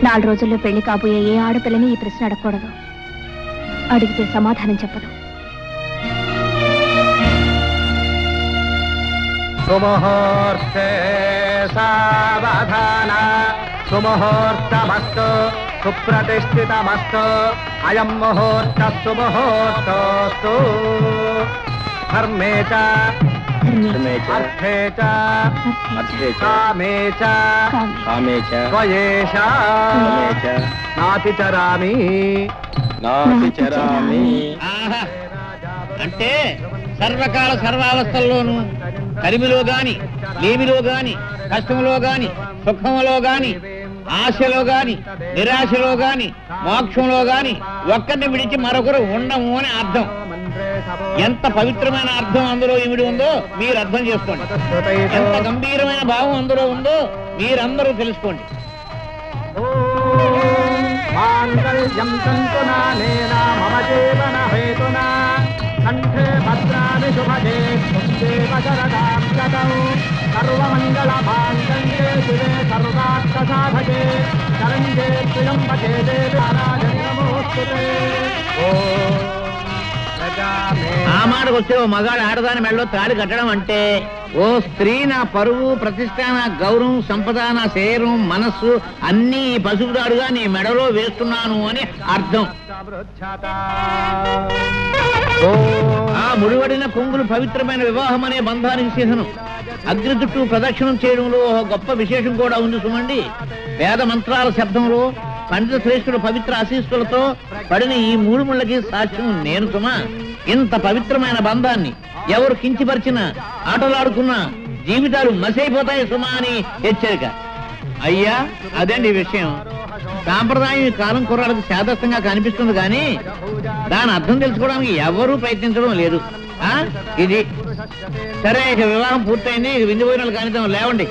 4 రోజుల్లో పెళ్లి కాబోయే ఏ ఆడపిల్లని ఈ ప్రశ్న అడగకూడదు. అడిగితే సమాధానం చెప్పదు. సుముహూర్తే సావధాన, సుముహూర్తమస్తు, సుప్రతిష్ఠితమస్తు, అయం ముహూర్త సుముహూర్తోస్తు. ధర్మే చ అర్థే చ కామే చ త్వయేష నాతిచరామి. అంటే సర్వకాల సర్వావస్థల్లోనూ కలిమిలో గాని, లేమిలో గాని, కష్టంలో గాని, సుఖంలో గాని, ఆశలో గాని, నిరాశలో గాని, మోక్షంలో గాని ఒక్కరిని విడిచి మరొకరు ఉండము అని అర్థం. ఎంత పవిత్రమైన అర్థం అందులో ఇమిడి ఉందో మీరు అర్థం చేసుకోండి. ఎంత గంభీరమైన భావం అందులో ఉందో మీరందరూ తెలుసుకోండి. మాంగళ్యం తంతునానేన మమ జీవన హేతునా, కంఠే భద్రామి శుభగే దేవ శరదాం శతం, సర్వమంగళ మాంగళ్యే శివే సర్వార్థ సాధకే, శరణ్యే త్ర్యంబకే దేవి నారాయణి నమోస్తుతే. ఆ మాటకు వస్తే ఓ మగాడు ఆడదాని మెడలో తాళి కట్టడం అంటే, ఓ స్త్రీ నా పరువు, ప్రతిష్ట, నా గౌరవం, సంపద, నా శరీరం, మనస్సు అన్నీ ఈ పసుపుదాడుగా నీ మెడలో వేస్తున్నాను అని అర్థం. ఆ ముడివడిన కొంగులు పవిత్రమైన వివాహం అనే బంధానికి చిహ్నం. అగ్ని చుట్టూ ప్రదక్షిణం చేయడంలో ఒక గొప్ప విశేషం కూడా ఉంది సుమండి. వేద మంత్రాల శబ్దంలో, పండిత శ్రేష్ఠుల పవిత్ర ఆశీస్సులతో పడిన ఈ 3 ముళ్ళకి సాక్ష్యం నేను సుమా. ఇంత పవిత్రమైన బంధాన్ని ఎవరు కించిపరిచినా, ఆటలాడుకున్నా జీవితాలు మసైపోతాయి సుమా అని హెచ్చరిక. అయ్యా అదండి ఈ విషయం. సాంప్రదాయం ఈ కాలం కుర్రాళ్ళకి శాదస్తంగా కనిపిస్తుంది కానీ దాని అర్థం తెలుసుకోవడానికి ఎవరూ ప్రయత్నించడం లేదు. ఇది సరే, ఇక వివాహం పూర్తయింది, ఇక విందు భోజనాలు కానిద్దాం, లేవండి.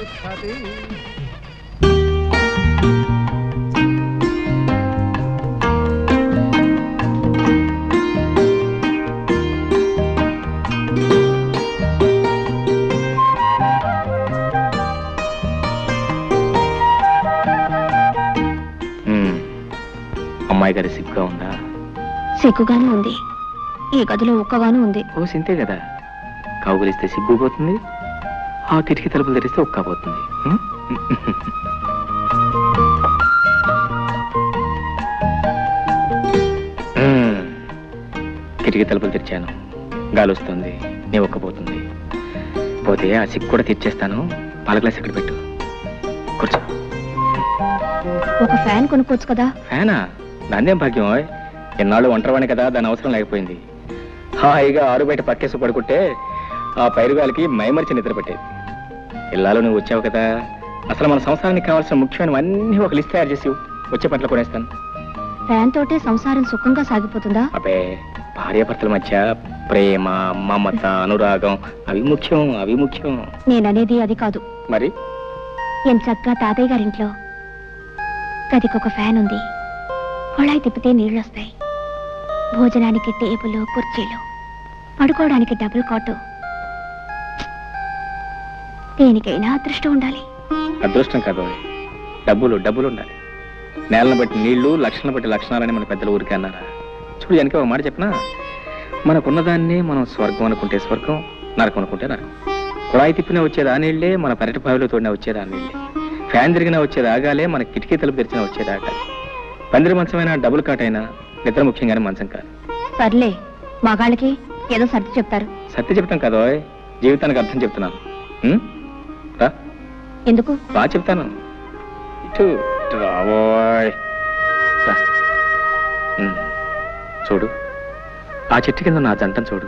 అమ్మాయి గారి సిగ్గుగా ఉందా? సిగ్గుగానే ఉంది. ఈ గదిలో ఒక్కగాను ఉంది. ఓ సింతే కదా, కౌగులిస్తే సిగ్గు పోతుంది, ఆ కిటికీ తలుపులు తెరిస్తే ఒక్క పోతుంది. కిటికీ తలుపులు తెరిచాను, గాలి వస్తుంది, నీ ఒక్కపోతుంది. పోతే ఆ సిగ్గు కూడా తెచ్చేస్తాను. పాల గ్లాస్ ఇక్కడ పెట్టు, కూర్చో. ఒక ఫ్యాన్ కొనుక్కోవచ్చు కదా. ఫ్యానా? దాన్నేం భాగ్యం. ఎన్నాళ్ళు ఒంటరివాణి కదా, దాని అవసరం లేకపోయింది. హాయిగా ఆరు బయట పక్కేసి పడుకుంటే ఆ పైరుగాలికి మైమరిచి నిద్ర పట్టేది. ఇల్లాలు నువ్వు వచ్చావు కదా, అసలు మన సంసారానికి కావాల్సిన ముఖ్యమైనవన్నీ ఒక లిస్ట్ తయారు చేసి వచ్చే పట్ల కొనేస్తాను. ఫ్యాన్ తోటే సంసారం సుఖంగా సాగిపోతుందా? అబ్బే, భార్యాభర్తల మధ్య ప్రేమ, మమత, అనురాగం అవి ముఖ్యం. నేననేది అది కాదు. మరి ఎంచక్కా తాతయ్య గారింట్లో గదికొక ఫ్యాన్ ఉంది. కొళాయి తిప్పితే నీళ్ళొస్తాయి. భోజనానికి టేబుల్, కుర్చీలు, పడుకోవడానికి డబుల్ కాటు. దేనికైనా అదృష్టం ఉండాలి. అదృష్టం కాదు, డబ్బులు ఉండాలి. నేలను బట్టి నీళ్లు, లక్షణాలను బట్టి లక్షణాలని మన పెద్దలు ఊరికే అన్నారా? చూడు, వెనక ఒక మాట చెప్పనా, మనకున్నదాన్ని మనం స్వర్గం అనుకుంటే స్వర్గం, నరకం అనుకుంటే నరకం. కుళాయి తిప్పినా వచ్చేది ఆ నీళ్లే, మన పెరటి బావిలో తోడినా వచ్చేది ఆ నీళ్లే. ఫ్యాన్ తిరిగినా వచ్చేది ఆగాలే, మన కిటికీ తలుపు తెరిచినా వచ్చేది ఆగాలి. పందిరి మంచమైనా, డబుల్ కాటైనా నిద్ర ముఖ్యంగానే మంచం కాదు. సర్లే, మగాళ్ళకి ఏదో సర్ది చెప్తారు. సత్య చెప్తాం కదా, జీవితానికి అర్థం చెప్తున్నాను. రా, ఎందుకు? బాగా చెప్తాను. ఇటు రావోయ్. చూడు, ఆ చెట్టు కింద నా జంటను చూడు.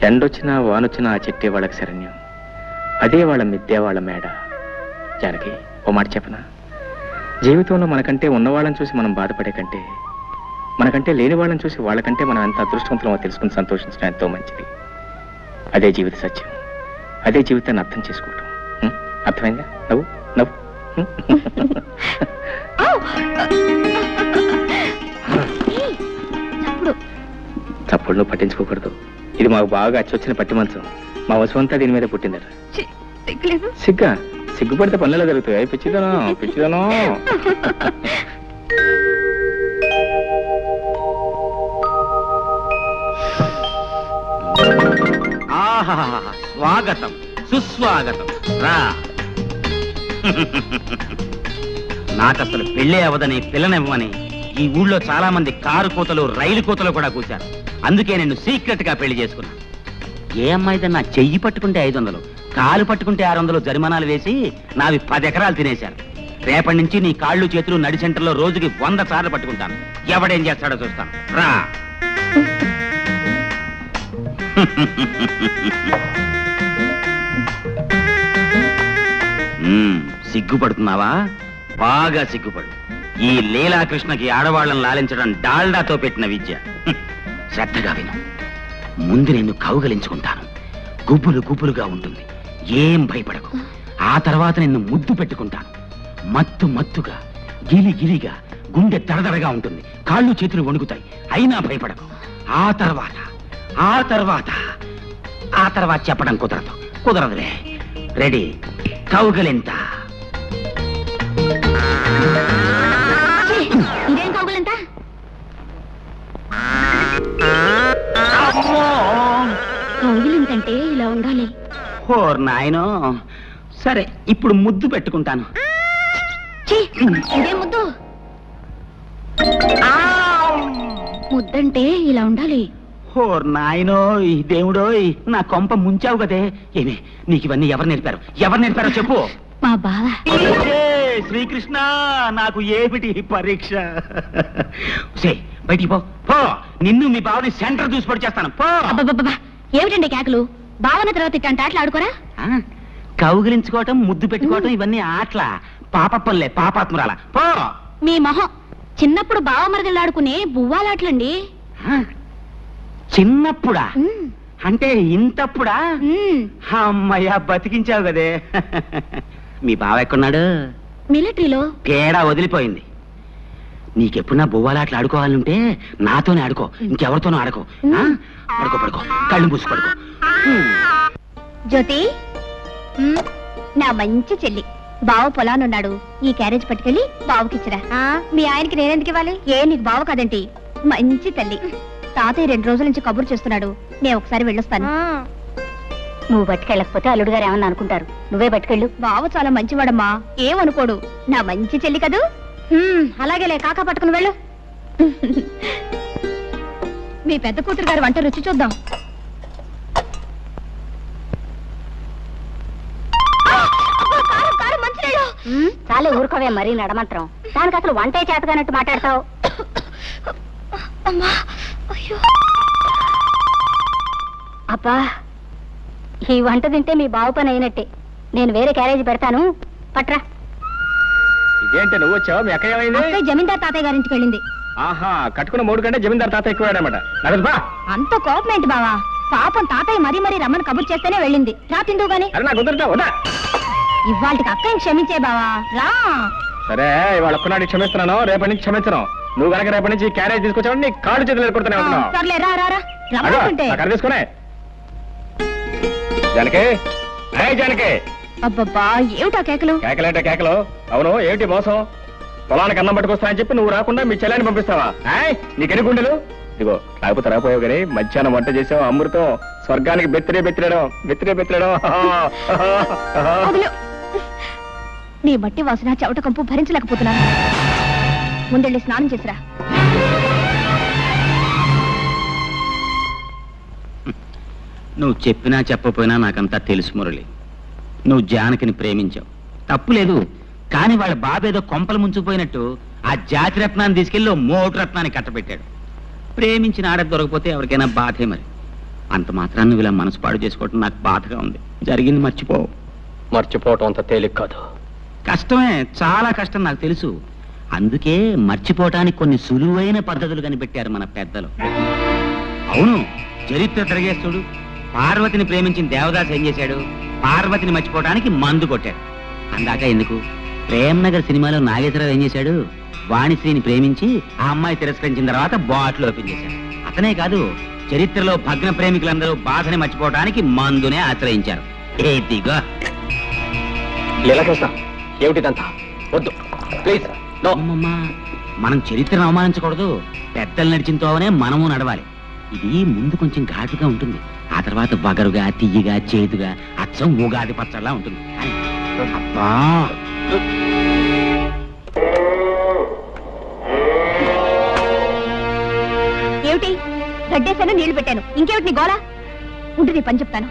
ఎండొచ్చినా వానొచ్చినా ఆ చెట్టే వాళ్ళకి శరణ్యం. అదే వాళ్ళ మిద్దే, వాళ్ళ మేడ. జానకి, ఓ మాట చెప్పనా, జీవితంలో మనకంటే ఉన్నవాళ్ళని చూసి మనం బాధపడే కంటే, మనకంటే లేని వాళ్ళని చూసి వాళ్ళకంటే మనం ఎంత అదృష్టవంతులమో తెలుసుకుని సంతోషించడం ఎంతో మంచిది. అదే జీవిత సత్యం, అదే జీవితాన్ని అర్థం చేసుకోవటం. అర్థమైందా? నవ్వు నవ్వు. చప్పుడు పట్టించుకోకూడదు. ఇది మాకు బాగా అచ్చొచ్చిన పట్టి మంచం. మా వసువంతా దీని మీద పుట్టిందట. సిగ్గుపడితే పనులలో జరుగుతాయి. పిచ్చిదనో. స్వాగతం, సుస్వాగతం. రా. నాకసలు పెళ్ళే అవదని, పిల్లనివ్వమని ఈ ఊళ్ళో చాలా మంది కారు కోతలు, రైలు కోతలు కూడా కూర్చారు. అందుకే నేను సీక్రెట్ గా పెళ్లి చేసుకున్నా. ఏ అమ్మాయిదన్నా చెయ్యి పట్టుకుంటే 500, కాలు పట్టుకుంటే 600 జరిమానాలు వేసి నావి 10 ఎకరాలు తినేశారు. రేపటి నుంచి నీ కాళ్ళు చేతులు నడి సెంటర్లో రోజుకి 100 సార్లు పట్టుకుంటాను. ఎవడేం చేస్తాడో చూస్తాను. రా. సిగ్గుపడుతున్నావా? బాగా సిగ్గుపడు. ఈ లీలాకృష్ణకి ఆడవాళ్ళని లాలించడం డాల్డాతో పెట్టిన విద్య. శ్రద్ధగా విను. ముందు నిన్ను కౌగలించుకుంటాను. గుబులు గుబులుగా ఉంటుంది, ఏం భయపడకు. ఆ తర్వాత నిన్ను ముద్దు పెట్టుకుంటాను. మత్తు మత్తుగా, గిలి గిలిగా, గుండె దడదడగా ఉంటుంది. కాళ్ళు చేతులు వణుకుతాయి, అయినా భయపడకు. ఆ తర్వాత చెప్పడం కుదరదులే. రెడీ? కౌగలింత. ఇదేం కౌగులంతా? కౌగిలింతంటే ఇలా ఉండాలి. ఓర్ నాయనో. సరే, ఇప్పుడు ముద్దు పెట్టుకుంటాను. ఇదే ముద్దు? ముద్దంటే ఇలా ఉండాలి. ఓర్ నాయనో, ఈ దేవుడోయ్, నా కొంప ముంచావు కదే. ఏమే, నీకు ఇవన్నీ ఎవరు నేర్పారో చెప్పు. మా బావ. శ్రీకృష్ణ, నాకు ఏమిటి పరీక్ష? బయటికి పో. నిన్ను మీ బావని సెంటర్ చూసి పడి చేస్తాను. పో. ఏమిటండి కేకలు? బావన తర్వాత ఇట్లాంటి ఆటలు ఆడుకోరా? కౌగిలించుకోవటం, ముద్దు పెట్టుకోవటం ఇవన్నీ ఆటల. పాపప్పలే, పాపాత్మురాల. పో. మీ మొహం. చిన్నప్పుడు బావ మరదలు ఆడుకునే బువ్వాలాటలండి. చిన్నప్పుడా? అంటే ఇంతప్పుడా? అమ్మయ్యా, బతికించావు కదే. మీ బావ ఎక్కడున్నాడు? మిలిటరీలో. తేడా వదిలిపోయింది. నీకెప్పుడన్నా బొవ్వాలాట్లు ఆడుకోవాలంటే నాతోనే ఆడుకో, ఇంకెవరితోనూ ఆడుకో. పడుకో, కళ్ళు మూసి పడుకో. జ్యోతి, నా మంచి చెల్లి. బావ పొలానున్నాడు. ఈ క్యారేజ్ పట్టుకెళ్ళి బావకిచ్చిరా. మీ ఆయనకి నేనెందుకు ఇవ్వాలి? నీకు బావ కాదంటి, మంచి తల్లి. తాతయ్య 2 రోజుల నుంచి కబురు చేస్తున్నాడు. నేను ఒకసారి వెళ్ళొస్తాను. నువ్వు పట్టుకెళ్ళకపోతే అల్లుడు గారు ఏమన్నా అనుకుంటారు. నువ్వే పట్టుకెళ్ళు. బావ చాలా మంచివాడమ్మా, ఏమనుకోడు. నా మంచి చెల్లి కదూ. అలాగేలే, కాకా పట్టుకుని వెళ్ళు. మీ పెద్ద కూతురు గారు వంట రుచి చూద్దాం. చాలే ఊరుకోవే, మరీ నడమంత్రం. దానికి అసలు వంటే చేతగానట్టు మాట్లాడతావు. అబ్బా, ఈ వంట తింటే మీ బావు పని అయినట్టే. నేను వేరే క్యారేజీ పెడతాను, పట్రా. ఇదేంటే నువ్వు వచ్చావు? మీ అక్క ఏమైంది? అక్కయ్య జమీందార్ తాతయ్య గారింటికి వెళ్ళింది. ఆహా, కట్టుకున్న మూడు కంటే జమీందార్ తాత ఎక్కువాడనమాట. బా అంత కోపం ఏంటి బావా? పాపం తాతయ్య మరీ మరీ రమ్మని కబుర్ చేస్తేనే వెళ్ళింది. రా తిందువు గాని. అరే నాకు కుదరటా వదా. ఇవాళకి అక్కయ్యని క్షమించే బావా, రా. సరే, ఇవాళ ఒక్కనాడు క్షమిస్తున్నాను, రేపటి నుంచి క్షమించను. నువ్వు కనుక రేపటి నుంచి క్యారేజ్ తీసుకొచ్చావు నీ కాళ్ళు చేతులు ఎదుర్కొడుతూనే ఉంటున్నావు. సర్లే, రా రా రా. రమ్మంటుంటే. అక్కడ తీసుకునే జానకి. జానకి, అబ్బబ్బా, ఏమిటా కేకలు? కేకలేంటే కేకలు. అవును, ఏమిటి మోసం? పొలానికి అన్నం పట్టుకొస్తానని చెప్పి నువ్వు రాకుండా మీ చెల్లాన్ని పంపిస్తావా? నీకెన్ని గుండెలు? ఇదిగో రాకపోతే రాపోయావు కానీ మధ్యాహ్నం వంట చేసావు అమృతం. స్వర్గానికి బెత్తిరేయడం. నీ మట్టి వాసన చెవట కంపు భరించలేకపోతున్నాను. ముందెళ్ళి స్నానం చేసిరా. నువ్వు చెప్పినా చెప్పపోయినా నాకంతా తెలుసు మురళి. నువ్వు జానకిని ప్రేమించావు, తప్పులేదు. కానీ వాళ్ళ బాబేదో కొంపలు ముంచుకుపోయినట్టు ఆ జాతి రత్నాన్ని తీసుకెళ్ళి మోటు రత్నాన్ని కట్టబెట్టాడు. ప్రేమించిన ఆడ దొరకపోతే ఎవరికైనా బాధే. మరి అంత మాత్రాన్ని నువ్వు ఇలా మనసు పాడు చేసుకోవటం నాకు బాధగా ఉంది. జరిగింది మర్చిపోవు. మర్చిపోవటం అంత తేలిక కాదు. కష్టమే, చాలా కష్టం, నాకు తెలుసు. అందుకే మర్చిపోవటానికి కొన్ని సులువైన పద్ధతులు కనిపెట్టారు మన పెద్దలు. అవును, చరిత్ర తిరగేస్తుడు. పార్వతిని ప్రేమించిన దేవదాస్ ఏం చేశాడు? పార్వతిని మర్చిపోవటానికి మందు కొట్టాడు. అందాక ఎందుకు, ప్రేమ్నగర్ సినిమాలో నాగేశ్వరరావు ఏం చేశాడు? వాణిశ్రీని ప్రేమించి ఆ అమ్మాయి తిరస్కరించిన తర్వాత బాటిల్ ఓపెన్ చేశాడు. అతనే కాదు, చరిత్రలో భగ్న ప్రేమికులందరూ బాధని మర్చిపోవటానికి మందునే ఆశ్రయించారు. ఏదిగో లీలాకృష్ణ, ఏమిటిదంతా? వద్దు ప్లీజ్. మనం చరిత్రను అవమానించకూడదు. పెద్దలు నడిచిన తోవనే మనము నడవాలి. ఇది ముందు కొంచెం ఘాటుగా ఉంటుంది, ఆ తర్వాత బగరుగా, తియ్యగా, చేదుగా, అచ్చం ఉగాది పచ్చడిలా ఉంటుంది. అబ్బా, ఏమిటి? గడ్డేశాను, నీళ్లు పెట్టాను, ఇంకేమిటి నీ గోళ? ఉంటే నీ పని చెప్తాను.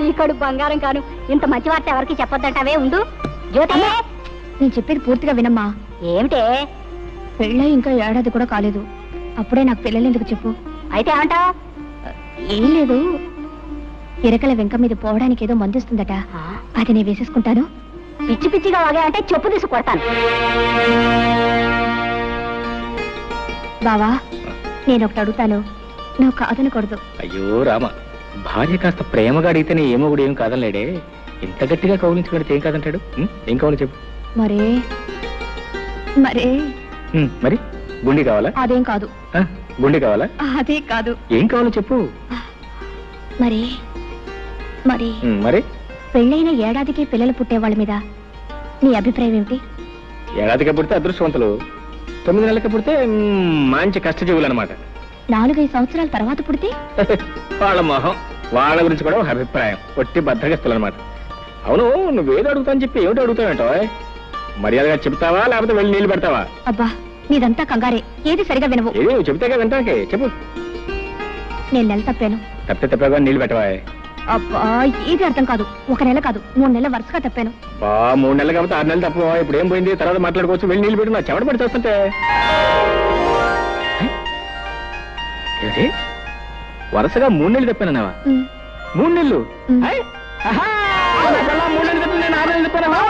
నీకడు బంగారం కాను. ఇంత మంచి వార్త ఎవరికి చెప్పొద్దంటావే. ఉండు జ్యోతి, నేను చెప్పేది పూర్తిగా వినమ్మా. ఏమిటే? పెళ్ళై ఇంకా ఏడాది కూడా కాలేదు, అప్పుడే నాకు పిల్లలు ఎందుకు చెప్పు. అయితే ఏమంటావు? ఏం లేదు, ఇరకల వెంక మీద పోవడానికి ఏదో మందిస్తుందట, అది నేను వేసేసుకుంటాను. పిచ్చి పిచ్చిగా వాగా అంటే చెప్పు తీసి కొడతాను. బావా, నేను ఒకటి అడుగుతాను, నువ్వు కాదనకూడదు. అయ్యో రామ, భార్య కాస్త ప్రేమగా అడిగితేనే ఏమో కూడా ఏం కాదనలేడే. ఇంత గట్టిగా కౌలించుకుంటే ఏం కాదంటాడు? ఏం కావాలి చెప్పు. మరే మరే మరి గుండి కావాలా? అదేం కాదు. గుండి కావాలా? అదే కాదు. ఏం కావాలో చెప్పు. మరి మరి మరి పెళ్ళైన ఏడాదికి పిల్లలు పుట్టే వాళ్ళ మీద నీ అభిప్రాయం ఏమిటి? ఏడాదికి పుడితే అదృష్టవంతులు, 9 నెలలకి పుడితే మంచి కష్టజీవులు అనమాట. 4-5 సంవత్సరాల తర్వాత పుడితే వాళ్ళ మొహం, వాళ్ళ గురించి కూడా ఒక అభిప్రాయం, ఒట్టి బద్దగస్తులు అనమాట. అవును, నువ్వేదో అడుగుతాని చెప్పి ఏమిటి అడుగుతావేంటో? మర్యాదగా చెప్తావా లేకపోతే వెళ్ళి నీళ్లు పెడతావా? అబ్బా, నీదంతా కంగారే, ఏది సరిగా వినవు. ఏది చెప్తాగా వింటాకే చెప్పు. నేను నెల తప్పాను. తప్పగా నీళ్లు పెట్టవా? అబ్బా, ఏది అర్థం కాదు. 1 నెల కాదు, 3 నెలల వరుసగా తప్పాను. 3 నెలలు కాబట్టి 6 నెలలు తప్ప. ఇప్పుడు ఏం పోయింది, తర్వాత మాట్లాడుకోవచ్చు. వెళ్ళి నీళ్లు పెట్టు. నా చెమట పడి చేస్తుంటే ఏంటి వరుసగా 3 నెలలు తప్పానన్నావా? 3 నెలలు? 3 నెలలు తప్పి నేను 6 నెలలు తప్పానా?